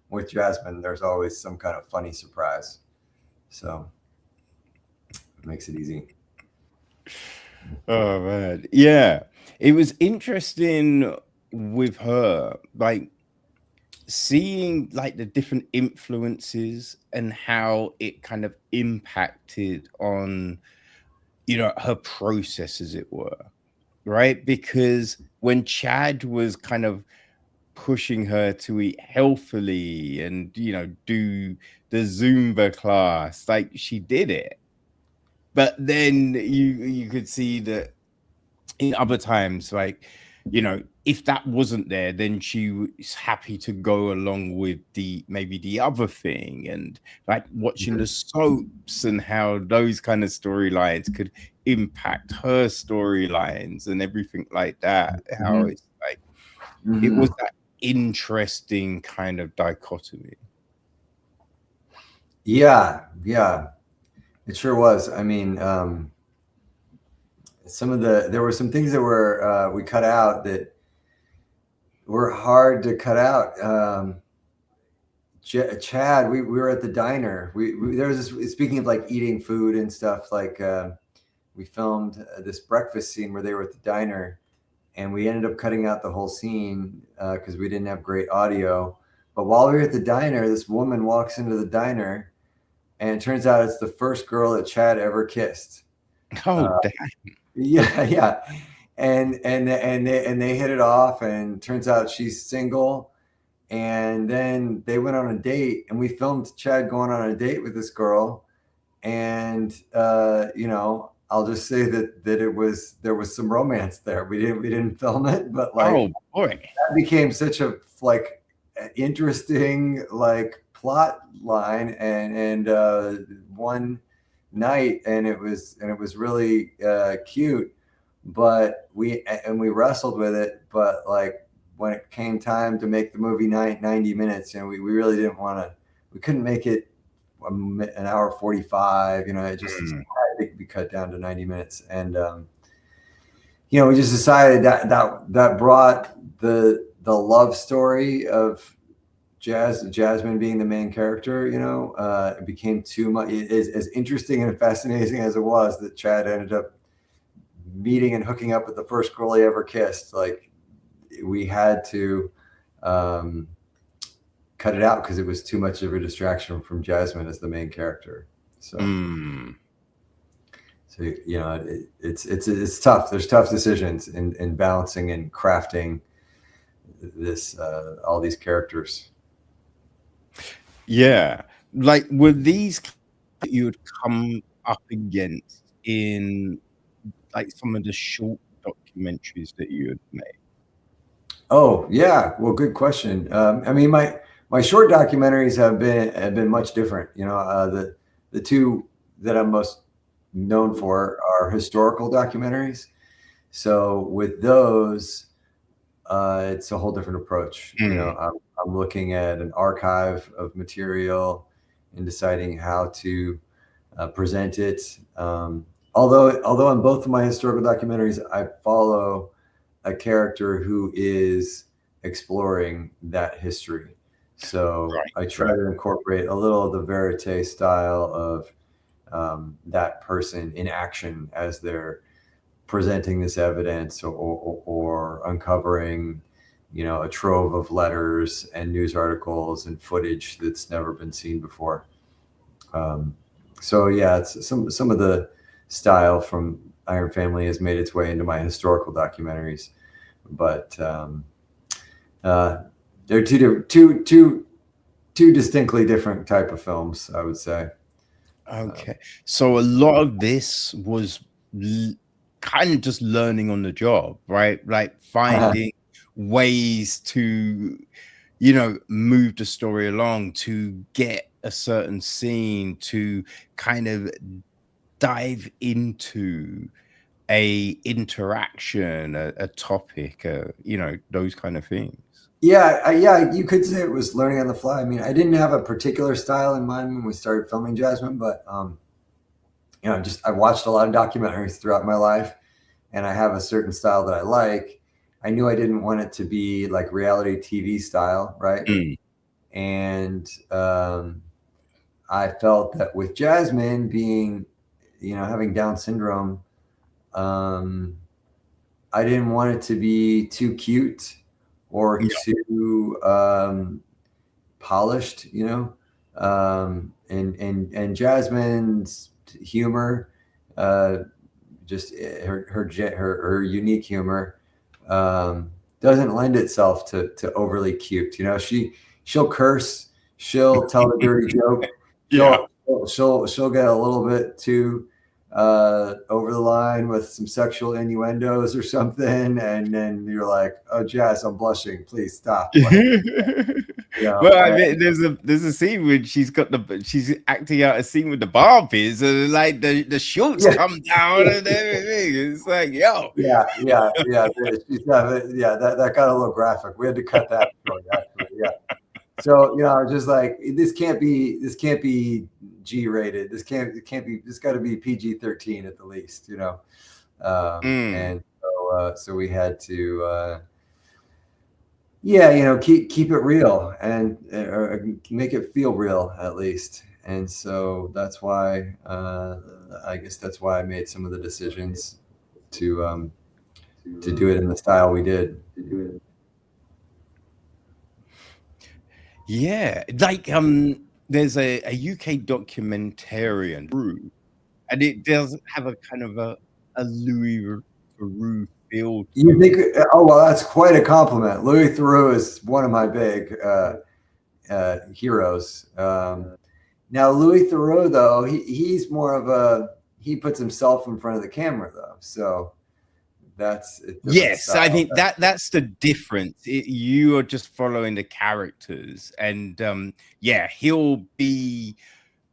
with Jazmine, there's always some kind of funny surprise. So it makes it easy. oh man, yeah, it was interesting with her, like seeing like the different influences and how it kind of impacted on her process, as it were, right? Because when Chad was kind of pushing her to eat healthily and do the Zumba class, like she did it, but then you could see that in other times, like if that wasn't there, then she was happy to go along with maybe the other thing, and like watching the soaps and how those kind of storylines could impact her storylines and everything like that. How it's like it was that interesting kind of dichotomy. Yeah, it sure was. I mean, there were some things that were we cut out that were hard to cut out. Chad, we were at the diner. There was this, speaking of like eating food and stuff, like we filmed this breakfast scene where they were at the diner, and we ended up cutting out the whole scene because we didn't have great audio. But while we were at the diner, this woman walks into the diner, and it turns out it's the first girl that Chad ever kissed. Oh, damn. Yeah. And they hit it off, and turns out she's single. And then they went on a date, and we filmed Chad going on a date with this girl. And I'll just say that there was some romance there. We didn't film it, but like, oh boy, that became such a like interesting like plot line, and one night, and it was really cute. But we wrestled with it, but like when it came time to make the movie 90 minutes, we really didn't want to. We couldn't make it an hour 45. It just had to be cut down to 90 minutes, and we just decided that brought the love story of Jazmine being the main character. It became too much. As interesting and fascinating as it was that Chad ended up meeting and hooking up with the first girl he ever kissed, like we had to cut it out because it was too much of a distraction from Jazmine as the main character. So it's tough. There's tough decisions in balancing and crafting this all these characters. Yeah, like were these that you would come up against in like some of the short documentaries that you had made? Oh yeah, well, good question. I mean, my short documentaries have been much different. The two that I'm most known for are historical documentaries. So with those, it's a whole different approach. I'm looking at an archive of material and deciding how to present it. Although in both of my historical documentaries, I follow a character who is exploring that history. So I try to incorporate a little of the verite style of that person in action as they're presenting this evidence, or uncovering, a trove of letters and news articles and footage that's never been seen before. So yeah, it's some of the style from Iron Family has made its way into my historical documentaries, but they're two distinctly different type of films, I would say. Okay, so a lot of this was kind of just learning on the job, right? Like finding ways to, you know, move the story along, to get a certain scene, to kind of dive into a interaction, a topic, you know, those kind of things. Yeah, you could say it was learning on the fly. I mean, I didn't have a particular style in mind when we started filming Jazmine, but you know, I watched a lot of documentaries throughout my life, and I have a certain style that I like. I knew I didn't want it to be like reality TV style, right? Mm. And I felt that with Jazmine being, you know, having Down syndrome, um, I didn't want it to be too cute or Yeah. too polished, you know. And Jazmine's humor, just her unique humor, doesn't lend itself to overly cute. You know, she'll curse, she'll tell a dirty joke, Yeah. she'll get a little bit too over the line with some sexual innuendos or something, and then you're like, "Oh, Jazz, I'm blushing. Please stop." Like, you know, Well, I mean, there's a scene where she's acting out a scene with the Barbies, and like the shorts yeah, come down and everything. It's like, yo, yeah. That got a little graphic. We had to cut that short, actually. Yeah. So, you know, just like this can't be G rated. This can't be. This got to be PG-13 at the least. You know, mm, and so we had to. Yeah, you know, keep it real and or make it feel real at least. And so that's why I guess that's why I made some of the decisions to do it in the style we did. yeah, like there's a UK documentarian, and it does have a kind of a Louis Theroux feel to You it. think? Oh well, that's quite a compliment. Louis Theroux is one of my big heroes. Now Louis Theroux, though, he's more of he puts himself in front of the camera, though, so that's a different Yes, I style. think that's the difference. You are just following the characters, and yeah, he'll be,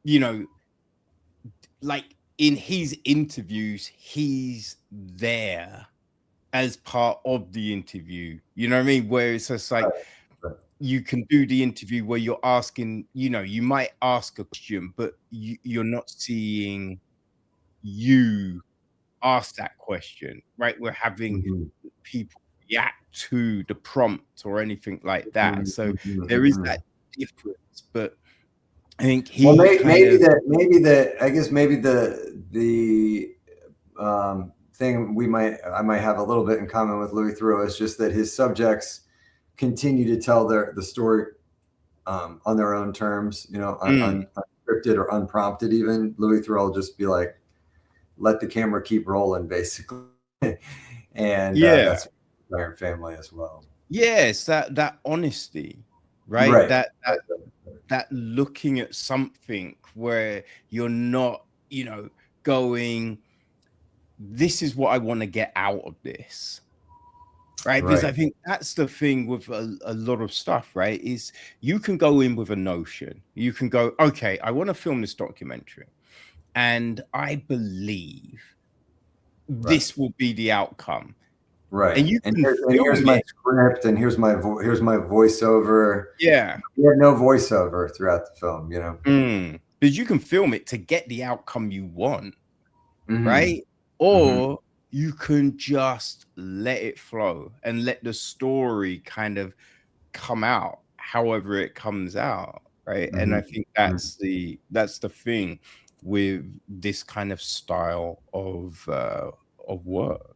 you know, like in his interviews, he's there as part of the interview. You know what I mean? Where it's just like Right. you can do the interview where you're asking, you know, you might ask a question, but you're not seeing you ask that question, right? We're having Mhm. people react to the prompt or anything like that. Mhm, So mhm, there is mhm. that difference, but I think Well, he kind of I guess maybe the thing I might have a little bit in common with Louis Theroux is just that his subjects continue to tell the story on their own terms, you know, mm, unscripted or unprompted. Even Louis Theroux will just be like, "Let the camera keep rolling," basically, and yeah. that's Iron Family as well. Yes, that honesty, right? Right. That looking at something where you're not, you know, going, this is what I want to get out of this. Right, because I Right. think that's the thing with a lot of stuff, right? Is you can go in with a notion. You can go, okay, I want to film this documentary, and I believe Right. this will be the outcome. Right. And you And can here's film my it. script, and here's my voiceover. Yeah. We had no voiceover throughout the film, you know. Because you can film it to get the outcome you want, Hmm. right? Hmm. Or you can just let it flow and let the story kind of come out however it comes out, right? And Hmm. I think that's the thing with this kind of style of work.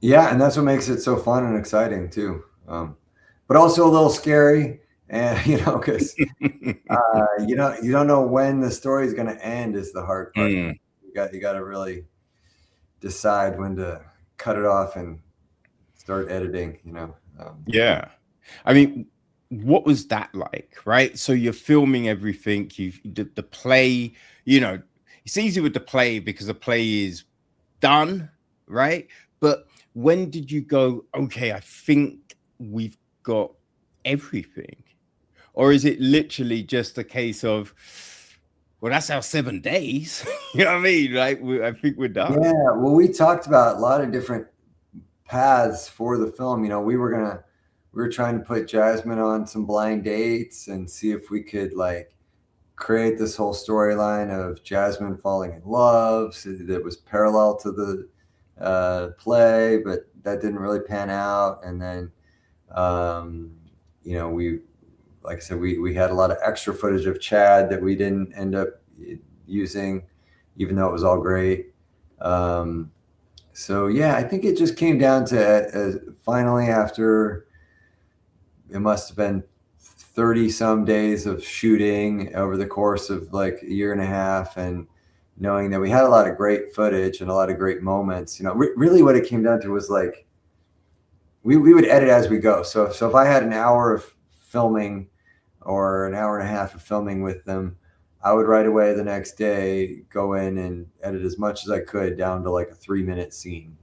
Yeah, and that's what makes it so fun and exciting too. But also a little scary, and you know, because you don't know when the story is going to end. Is the hard part. Mm. You got to really decide when to cut it off and start editing, Yeah. I mean, what was that like, right? So you're filming everything, the play, it's easy with the play because the play is done, right? But when did you go, okay, I think we've got everything? Or is it literally just a case of, well, that's our 7 days? You know what I mean? Like, I think we're done. Yeah, well, we talked about a lot of different paths for the film. We were trying to put Jazmine on some blind dates and see if we could like create this whole storyline of Jazmine falling in love that was parallel to the play, but that didn't really pan out. And then, we, like I said, we had a lot of extra footage of Chad that we didn't end up using, even though it was all great. So yeah, I think it just came down to finally, after it must have been 30 some days of shooting over the course of like a year and a half, and knowing that we had a lot of great footage and a lot of great moments. Really what it came down to was like we would edit as we go. So if I had an hour of filming or an hour and a half of filming with them, I would right away the next day go in and edit as much as I could down to like a 3-minute scene,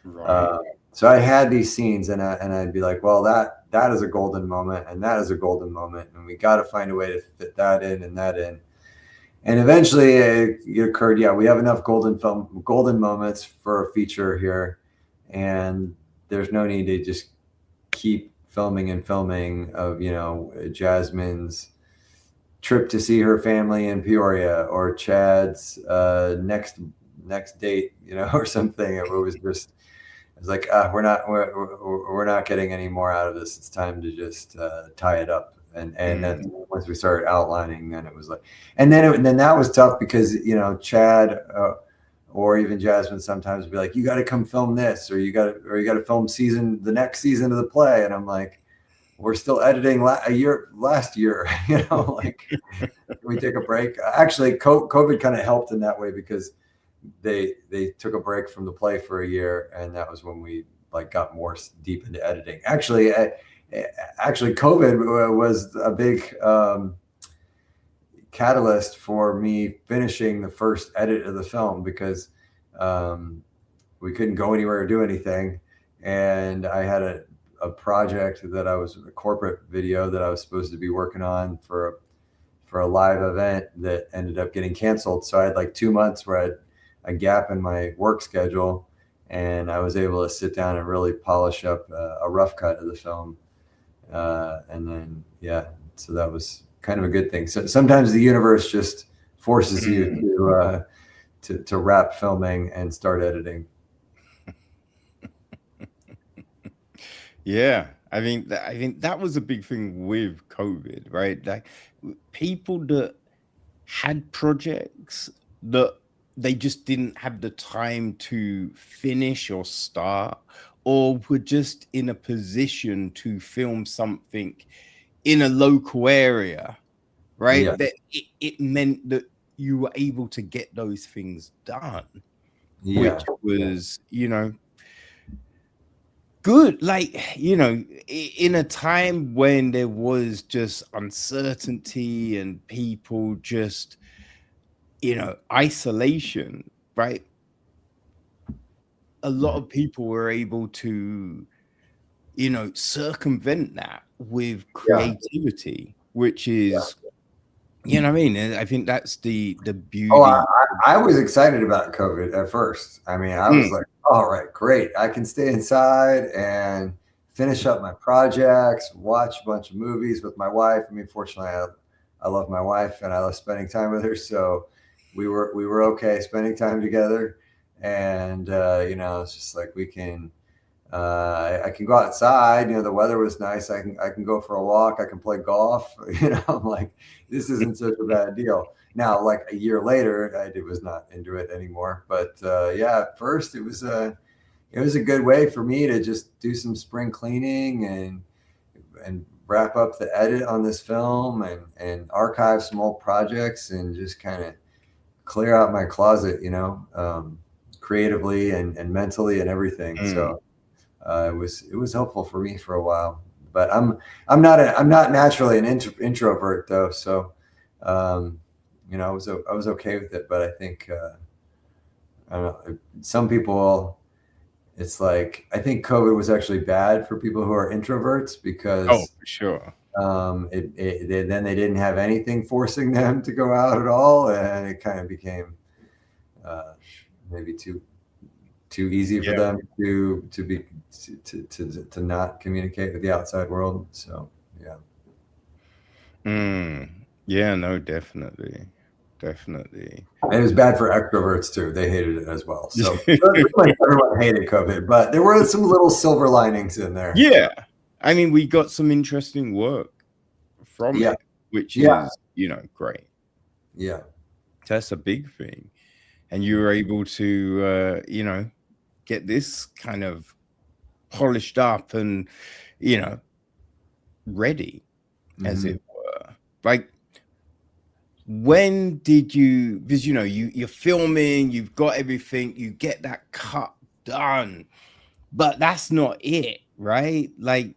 Right. So I had these scenes, and I'd be like, well, that is a golden moment, and that is a golden moment, and we got to find a way to fit that in and that in. And eventually it occurred, yeah, we have enough golden moments for a feature here, and there's no need to just keep filming and filming of, Jazmine's trip to see her family in Peoria, or Chad's next date, or something. It was like, we're not getting any more out of this. It's time to just tie it up. And then once we started outlining, then it was like, and then that was tough because Chad or even Jazmine sometimes would be like, you got to come film this, or you got to film the next season of the play, and I'm like, we're still editing last year, like, can we take a break? Actually, COVID kind of helped in that way, because they took a break from the play for a year, and that was when we like got more deep into editing. Actually, COVID was a big catalyst for me finishing the first edit of the film, because we couldn't go anywhere or do anything, and I had a project that a corporate video that I was supposed to be working on for a live event that ended up getting canceled. So I had like 2 months where I had a gap in my work schedule, and I was able to sit down and really polish up a rough cut of the film. And then, yeah, so that was kind of a good thing. So sometimes the universe just forces you to wrap filming and start editing. Yeah, I think that was a big thing with COVID, right? Like, people that had projects that they just didn't have the time to finish or start, or were just in a position to film something in a local area, right? Yeah. That it meant that you were able to get those things done, Yeah. which was, good. Like, in a time when there was just uncertainty and people just, isolation, right? A lot of people were able to, circumvent that with creativity, which is, what I mean? And I think that's the beauty. Oh, I was excited about COVID at first. I mean, I was like, all right, great. I can stay inside and finish up my projects, watch a bunch of movies with my wife. I mean, fortunately, I love my wife and I love spending time with her. So we were okay spending time together. And, it's just like we can, I can go outside, the weather was nice. I can go for a walk. I can play golf, I'm like, this isn't such a bad deal. Now, like a year later, I was not into it anymore. But yeah, at first it was a good way for me to just do some spring cleaning and wrap up the edit on this film and archive some old projects and just kind of clear out my closet, creatively and mentally and everything. So it was helpful for me for a while. But I'm not naturally an introvert though, so you know, I was okay with it. But I think I don't know, some people, it's like I think COVID was actually bad for people who are introverts Oh, because for sure. then they didn't have anything forcing them to go out at all, and it kind of became maybe too easy for Yeah. them to not communicate with the outside world. So yeah. Yeah, no, definitely. Definitely. And it was bad for extroverts too. They hated it as well. So pretty much everyone hated COVID, but there were some little silver linings in there. Yeah. I mean, we got some interesting work from Yeah. it, which Yeah. is, you know, great. Yeah. So that's a big thing. And you were able to, you know, get this kind of polished up and, you know, ready, as it were. Like, when did you, because, you know, you're filming, you've got everything, you get that cut done, but that's not it, right? Like,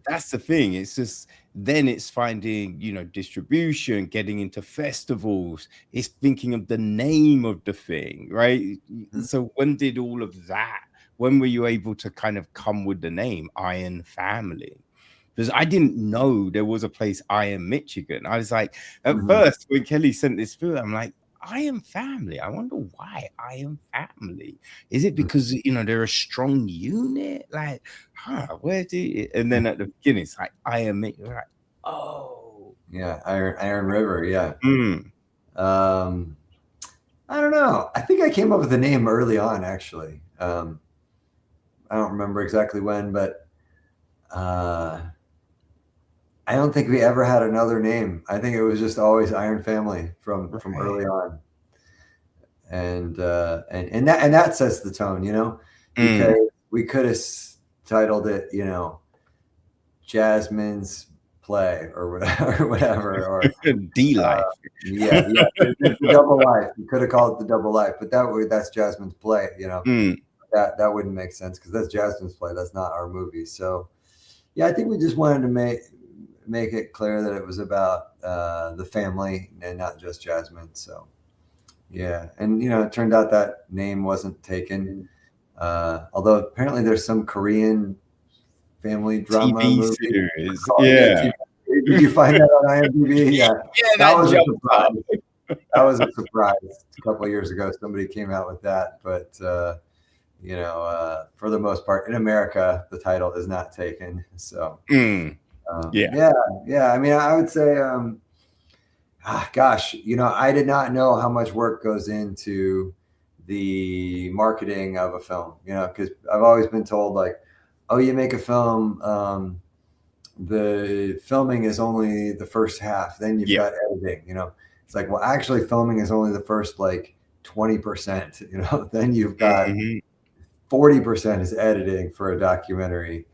that's the thing. It's just, then it's finding, you know, distribution, getting into festivals, it's thinking of the name of the thing, right? So when did all of that, when were you able to kind of come with the name Iron Family? Because I didn't know there was a place, Iron Michigan. I was like, at first, when Kelly sent this through, I'm like, Iron Family. I wonder why Iron Family. Is it because, you know, they're a strong unit? Like, where do you? And then at the beginning, it's like Iron Michigan. Like, oh, Yeah. Iron River. Yeah. mm. I don't know. I think I came up with the name early on, actually. I don't remember exactly when, but I don't think we ever had another name. I think it was just always Iron Family from early on, and that sets the tone, you know, because we could have titled it, you know, Jazmine's Play or whatever, or D Life. yeah, the Double Life. We could have called it the Double Life, but that's Jazmine's Play, you know. That wouldn't make sense because that's Jazmine's Play. That's not our movie. So yeah, I think we just wanted to make it clear that it was about the family and not just Jazmine. So yeah, and you know, it turned out that name wasn't taken. Although apparently there's some Korean family drama TV movie series. Yeah. Did you find that on IMDb? Yeah, that was a jumped up. surprise. That was a surprise. A couple of years ago, somebody came out with that, but you know, for the most part, in America, the title is not taken. So yeah. I mean, I would say, gosh, you know, I did not know how much work goes into the marketing of a film. You know, because I've always been told like, oh, you make a film, the filming is only the first half, then you've got editing. You know, it's like, well, actually, filming is only the first like 20%. You know, then you've got 40% is editing for a documentary.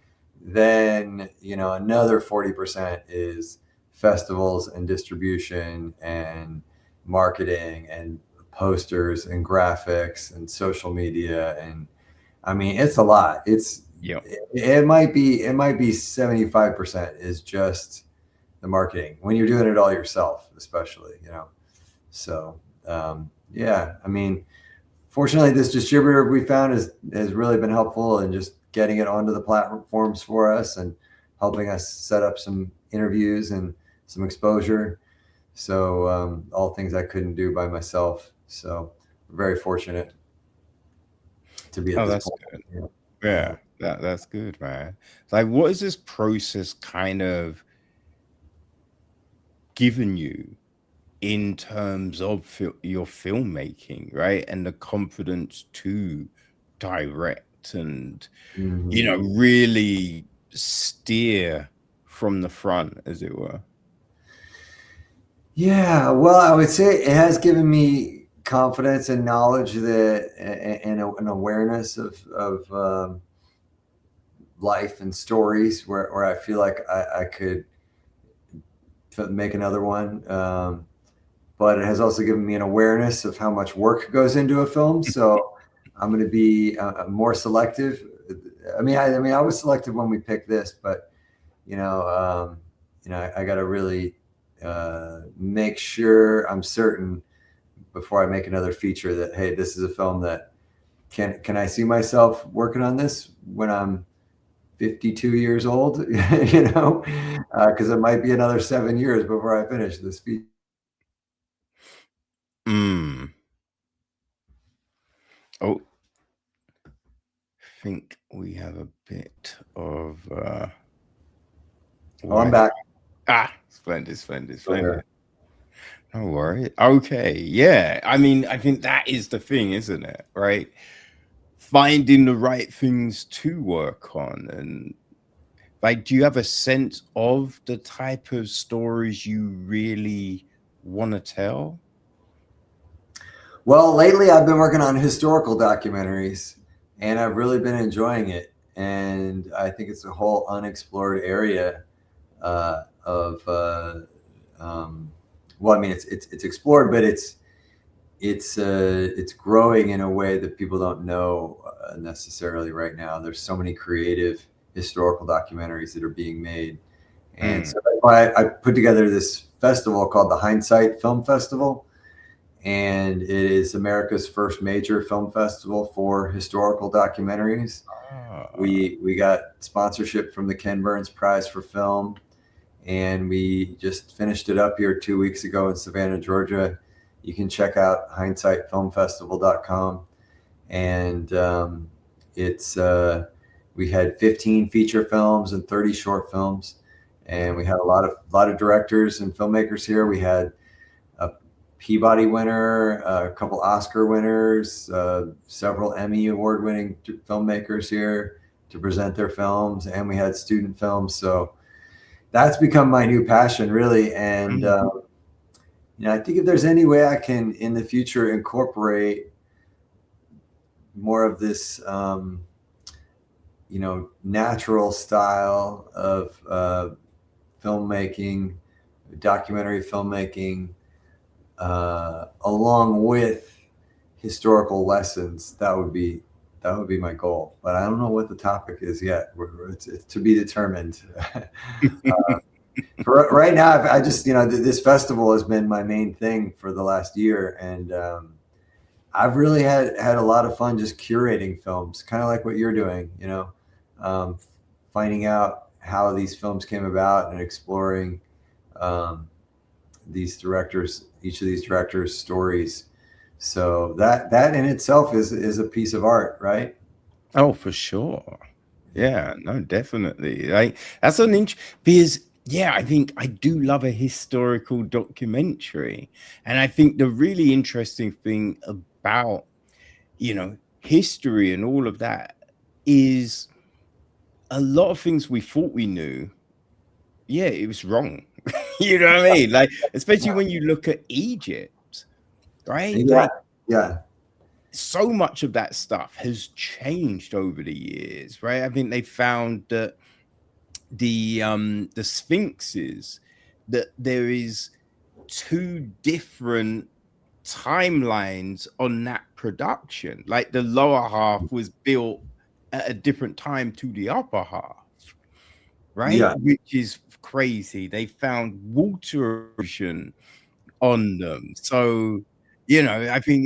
Then, you know, another 40% is festivals and distribution and marketing and posters and graphics and social media. And I mean, it's a lot. It might be 75% is just the marketing when you're doing it all yourself, especially, you know. So yeah, I mean, fortunately, this distributor we found has really been helpful in just getting it onto the platforms for us and helping us set up some interviews and some exposure. So all things I couldn't do by myself. So we're very fortunate to be at this point. Good. Yeah, that's good, man. Like, what is this process kind of given you in terms of your filmmaking, right? And the confidence to direct and, you know, really steer from the front, as it were. Yeah, well, I would say it has given me confidence and knowledge that and an awareness of life and stories where I feel like I could make another one. But it has also given me an awareness of how much work goes into a film. So I'm going to be more selective I was selective when we picked this, but you know, I got to really make sure I'm certain before I make another feature that, hey, this is a film that can I see myself working on this when I'm 52 years old, because it might be another 7 years before I finish this feature. Mm. Oh, I think we have a bit of Oh, I'm Wi-Fi. back. Splendid. No worry. Okay, yeah. I mean, I think that is the thing, isn't it? Right? Finding the right things to work on. And like, do you have a sense of the type of stories you really want to tell? Well, lately I've been working on historical documentaries, and I've really been enjoying it. And I think it's a whole unexplored area of well, I mean, it's explored, but it's growing in a way that people don't know necessarily right now. There's so many creative historical documentaries that are being made, and Mm. so that's why I put together this festival called the Hindsight Film Festival, and it is America's first major film festival for historical documentaries. Ah. We got sponsorship from the Ken Burns Prize for Film, and we just finished it up here 2 weeks ago in Savannah, Georgia. You can check out hindsightfilmfestival.com, and it's we had 15 feature films and 30 short films, and we had a lot of directors and filmmakers here. We had a Peabody winner, a couple Oscar winners, several Emmy award-winning filmmakers here to present their films, and we had student films. So that's become my new passion, really. And Mm. I think if there's any way I can in the future incorporate more of this, natural style of filmmaking, documentary filmmaking, along with historical lessons, that would be my goal. But I don't know what the topic is yet. It's to be determined. For right now, I just this festival has been my main thing for the last year, and I've really had a lot of fun just curating films, kind of like what you're doing. Um, finding out how these films came about and exploring um, each of these directors' stories. So that in itself is a piece of art, right? Oh, for sure. Yeah, no, definitely. Like that's an inch because yeah, I think I do love a historical documentary. And I think the really interesting thing about, history and all of that is a lot of things we thought we knew. Yeah, it was wrong. You know what I mean? Like, especially when you look at Egypt, right? Yeah, Like yeah, so much of that stuff has changed over the years, right? I think they found that the sphinxes, that there is two different timelines on that production. Like the lower half was built at a different time to the upper half, right? yeah, Which is crazy. They found water erosion on them. So, I think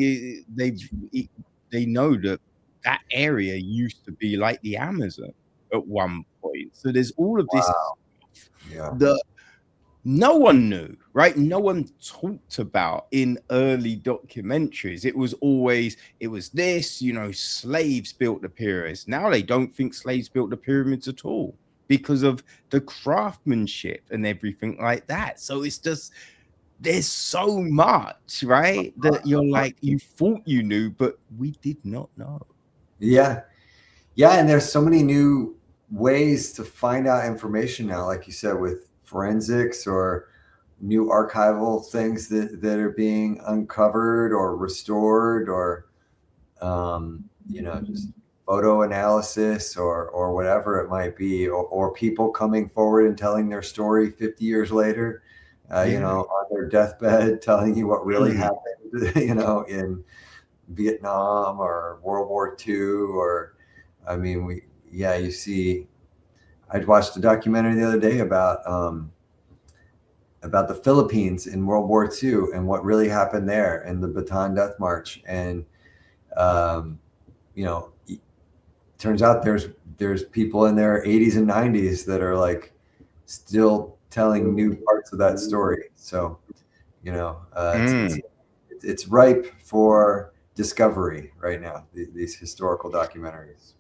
they know that that area used to be like the Amazon at one point. So there's all of this wow, yeah, that no one knew, right? No one talked about in early documentaries. It was this, slaves built the pyramids. Now they don't think slaves built the pyramids at all because of the craftsmanship and everything like that. So it's just there's so much, right? That you're like, you thought you knew, but we did not know. yeah, yeah. And there's so many new ways to find out information now, like you said, with forensics or new archival things that are being uncovered or restored, or just photo analysis or whatever it might be, or people coming forward and telling their story 50 years later, Yeah. on their deathbed, telling you what really Mm. happened, in Vietnam or World War II, or I mean, yeah, you see, I'd watched a documentary the other day about the Philippines in World War II and what really happened there and the Bataan Death March. And, um, you know, turns out there's people in their 80s and 90s that are like still telling new parts of that story. So, you know, Mm. it's ripe for discovery right now, these historical documentaries.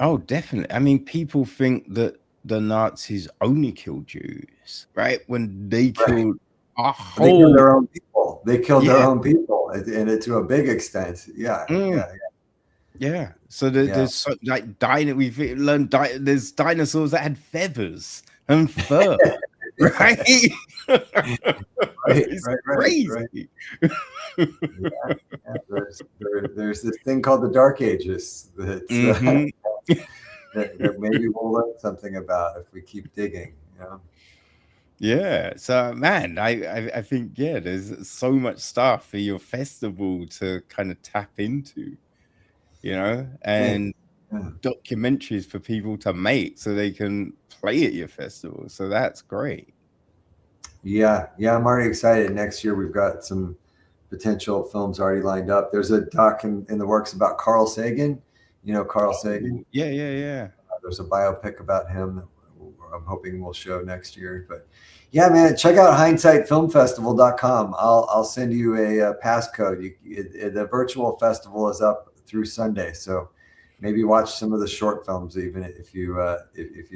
Oh, definitely. I mean, people think that the Nazis only killed Jews, right? When they Right. killed a But they killed whole, their own people. They killed their yeah, own people, and it, to a big extent. Yeah, mm, yeah, yeah. So yeah. there's so, like we've learned there's dinosaurs that had feathers and fur, Yeah. right? Right, It's right, right, right. crazy. Yeah, yeah. There's this thing called the Dark Ages that's Hmm. that maybe we'll learn something about if we keep digging. You know. Yeah. So man, I think yeah, there's so much stuff for your festival to kind of tap into, you know, Thanks. and Yeah. documentaries for people to make so they can play at your festival. So that's great. Yeah, yeah, I'm already excited. Next year, we've got some potential films already lined up. There's a doc in the works about Carl Sagan. You know Carl Sagan. Oh, yeah, yeah, yeah. There's a biopic about him that I'm hoping we'll show next year. But yeah, man, check out hindsightfilmfestival.com. I'll send you a passcode. The virtual festival is up through Sunday, so maybe watch some of the short films, even if you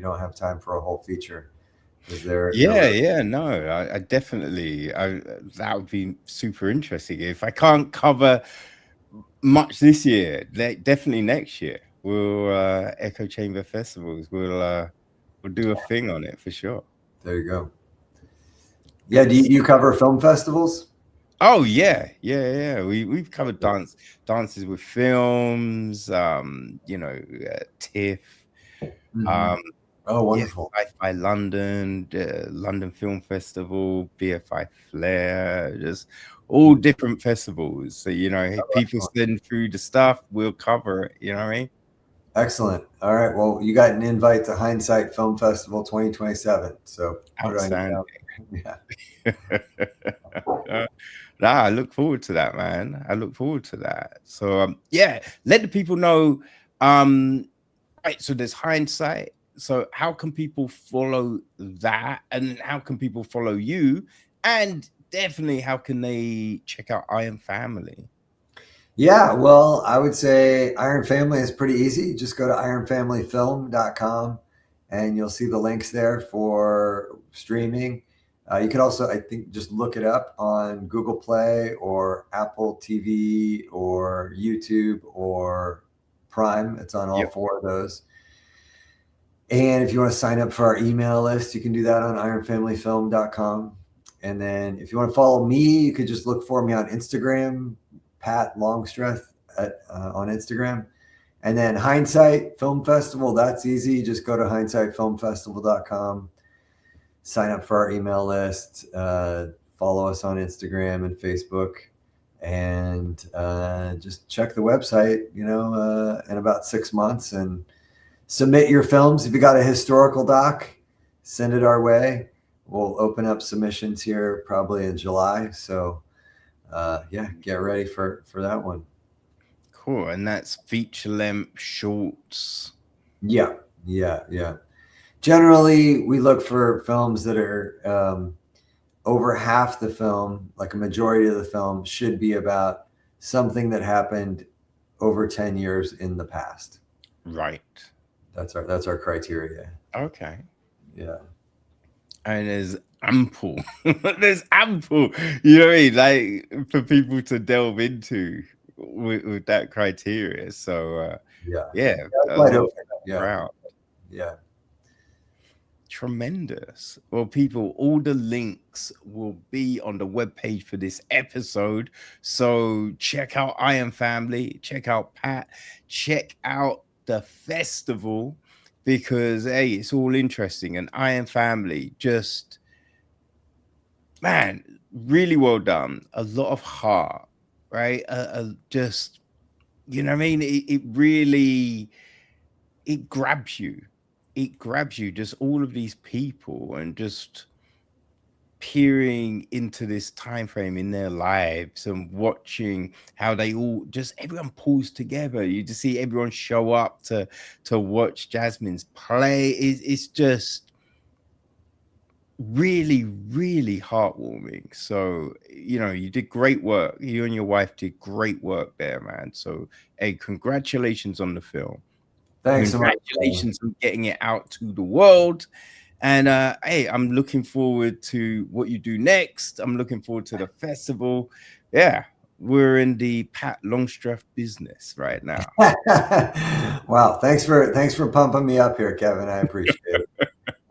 don't have time for a whole feature, because they're Yeah, really yeah, no, I definitely, that would be super interesting. If I can't cover much this year, definitely next year we'll Echo Chamber Festivals. We'll do a thing on it for sure. there. You go. Yeah, Good. do you cover film festivals? Oh yeah, yeah, yeah. We've covered dances with films, TIFF, Hmm. um, Oh, yeah, wonderful. Sci-Fi London, London Film Festival, BFI Flair, just all different festivals. So if people Excellent. send through the stuff, we'll cover it. You know what I mean? Excellent. All right. Well, you got an invite to Hindsight Film Festival 2027. So put it on your Outstanding. calendar. Nah, I look forward to that, man. I look forward to that. So yeah, let the people know. Um, right, so there's hindsight. So how can people follow that? And how can people follow you? And definitely how can they check out I Am Family? Yeah, well, I would say Iron Family is pretty easy. Just go to ironfamilyfilm.com and you'll see the links there for streaming. You could also, I think, just look it up on Google Play or Apple TV or YouTube or Prime. It's on all Yep. four of those. And if you want to sign up for our email list, you can do that on ironfamilyfilm.com. And then if you want to follow me, you could just look for me on Instagram, Pat Longstreth on Instagram. And then Hindsight Film Festival, that's easy. Just go to hindsightfilmfestival.com, sign up for our email list, follow us on Instagram and Facebook, and just check the website, in about 6 months and submit your films. If you got a historical doc, send it our way. We'll open up submissions here probably in July. So yeah, get ready for that one. Cool. And that's feature length shorts. Yeah, yeah, yeah. Generally, we look for films that are over half the film, like a majority of the film, should be about something that happened over 10 years in the past. Right. That's our criteria. Okay. Yeah. And there's ample. There's ample, you know what I mean? Like for people to delve into with that criteria. So Yeah. yeah, That's a wide lot open. Yeah. proud. Yeah. Tremendous. Well, people, all the links will be on the webpage for this episode. So check out I Am Family, check out Pat, check out the festival because hey, it's all interesting. And I Am Family, just man, really well done. A lot of heart, right? Just you know what I mean? It really it grabs you. It grabs you, just all of these people and just peering into this time frame in their lives and watching how they all just everyone pulls together. You just see everyone show up to watch Jazmine's play. It's just really, really heartwarming. So, you know, you did great work. You and your wife did great work there, man. So, hey, congratulations on the film. Thanks so much, Kevin. Congratulations on getting it out to the world. And hey, I'm looking forward to what you do next. I'm looking forward to the festival. Yeah, we're in the Pat Longstreth business right now. Wow, thanks for pumping me up here, Kevin. I appreciate it.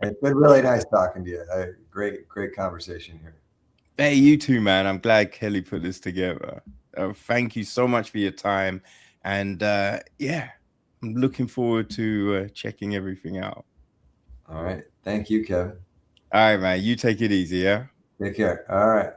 It's been really nice talking to you. Great conversation here. Hey, you too, man. I'm glad Kelly put this together. Thank you so much for your time. And yeah, I'm looking forward to checking everything out. All right. Thank you, Kevin. All right, man. You take it easy, yeah? Take care. All right.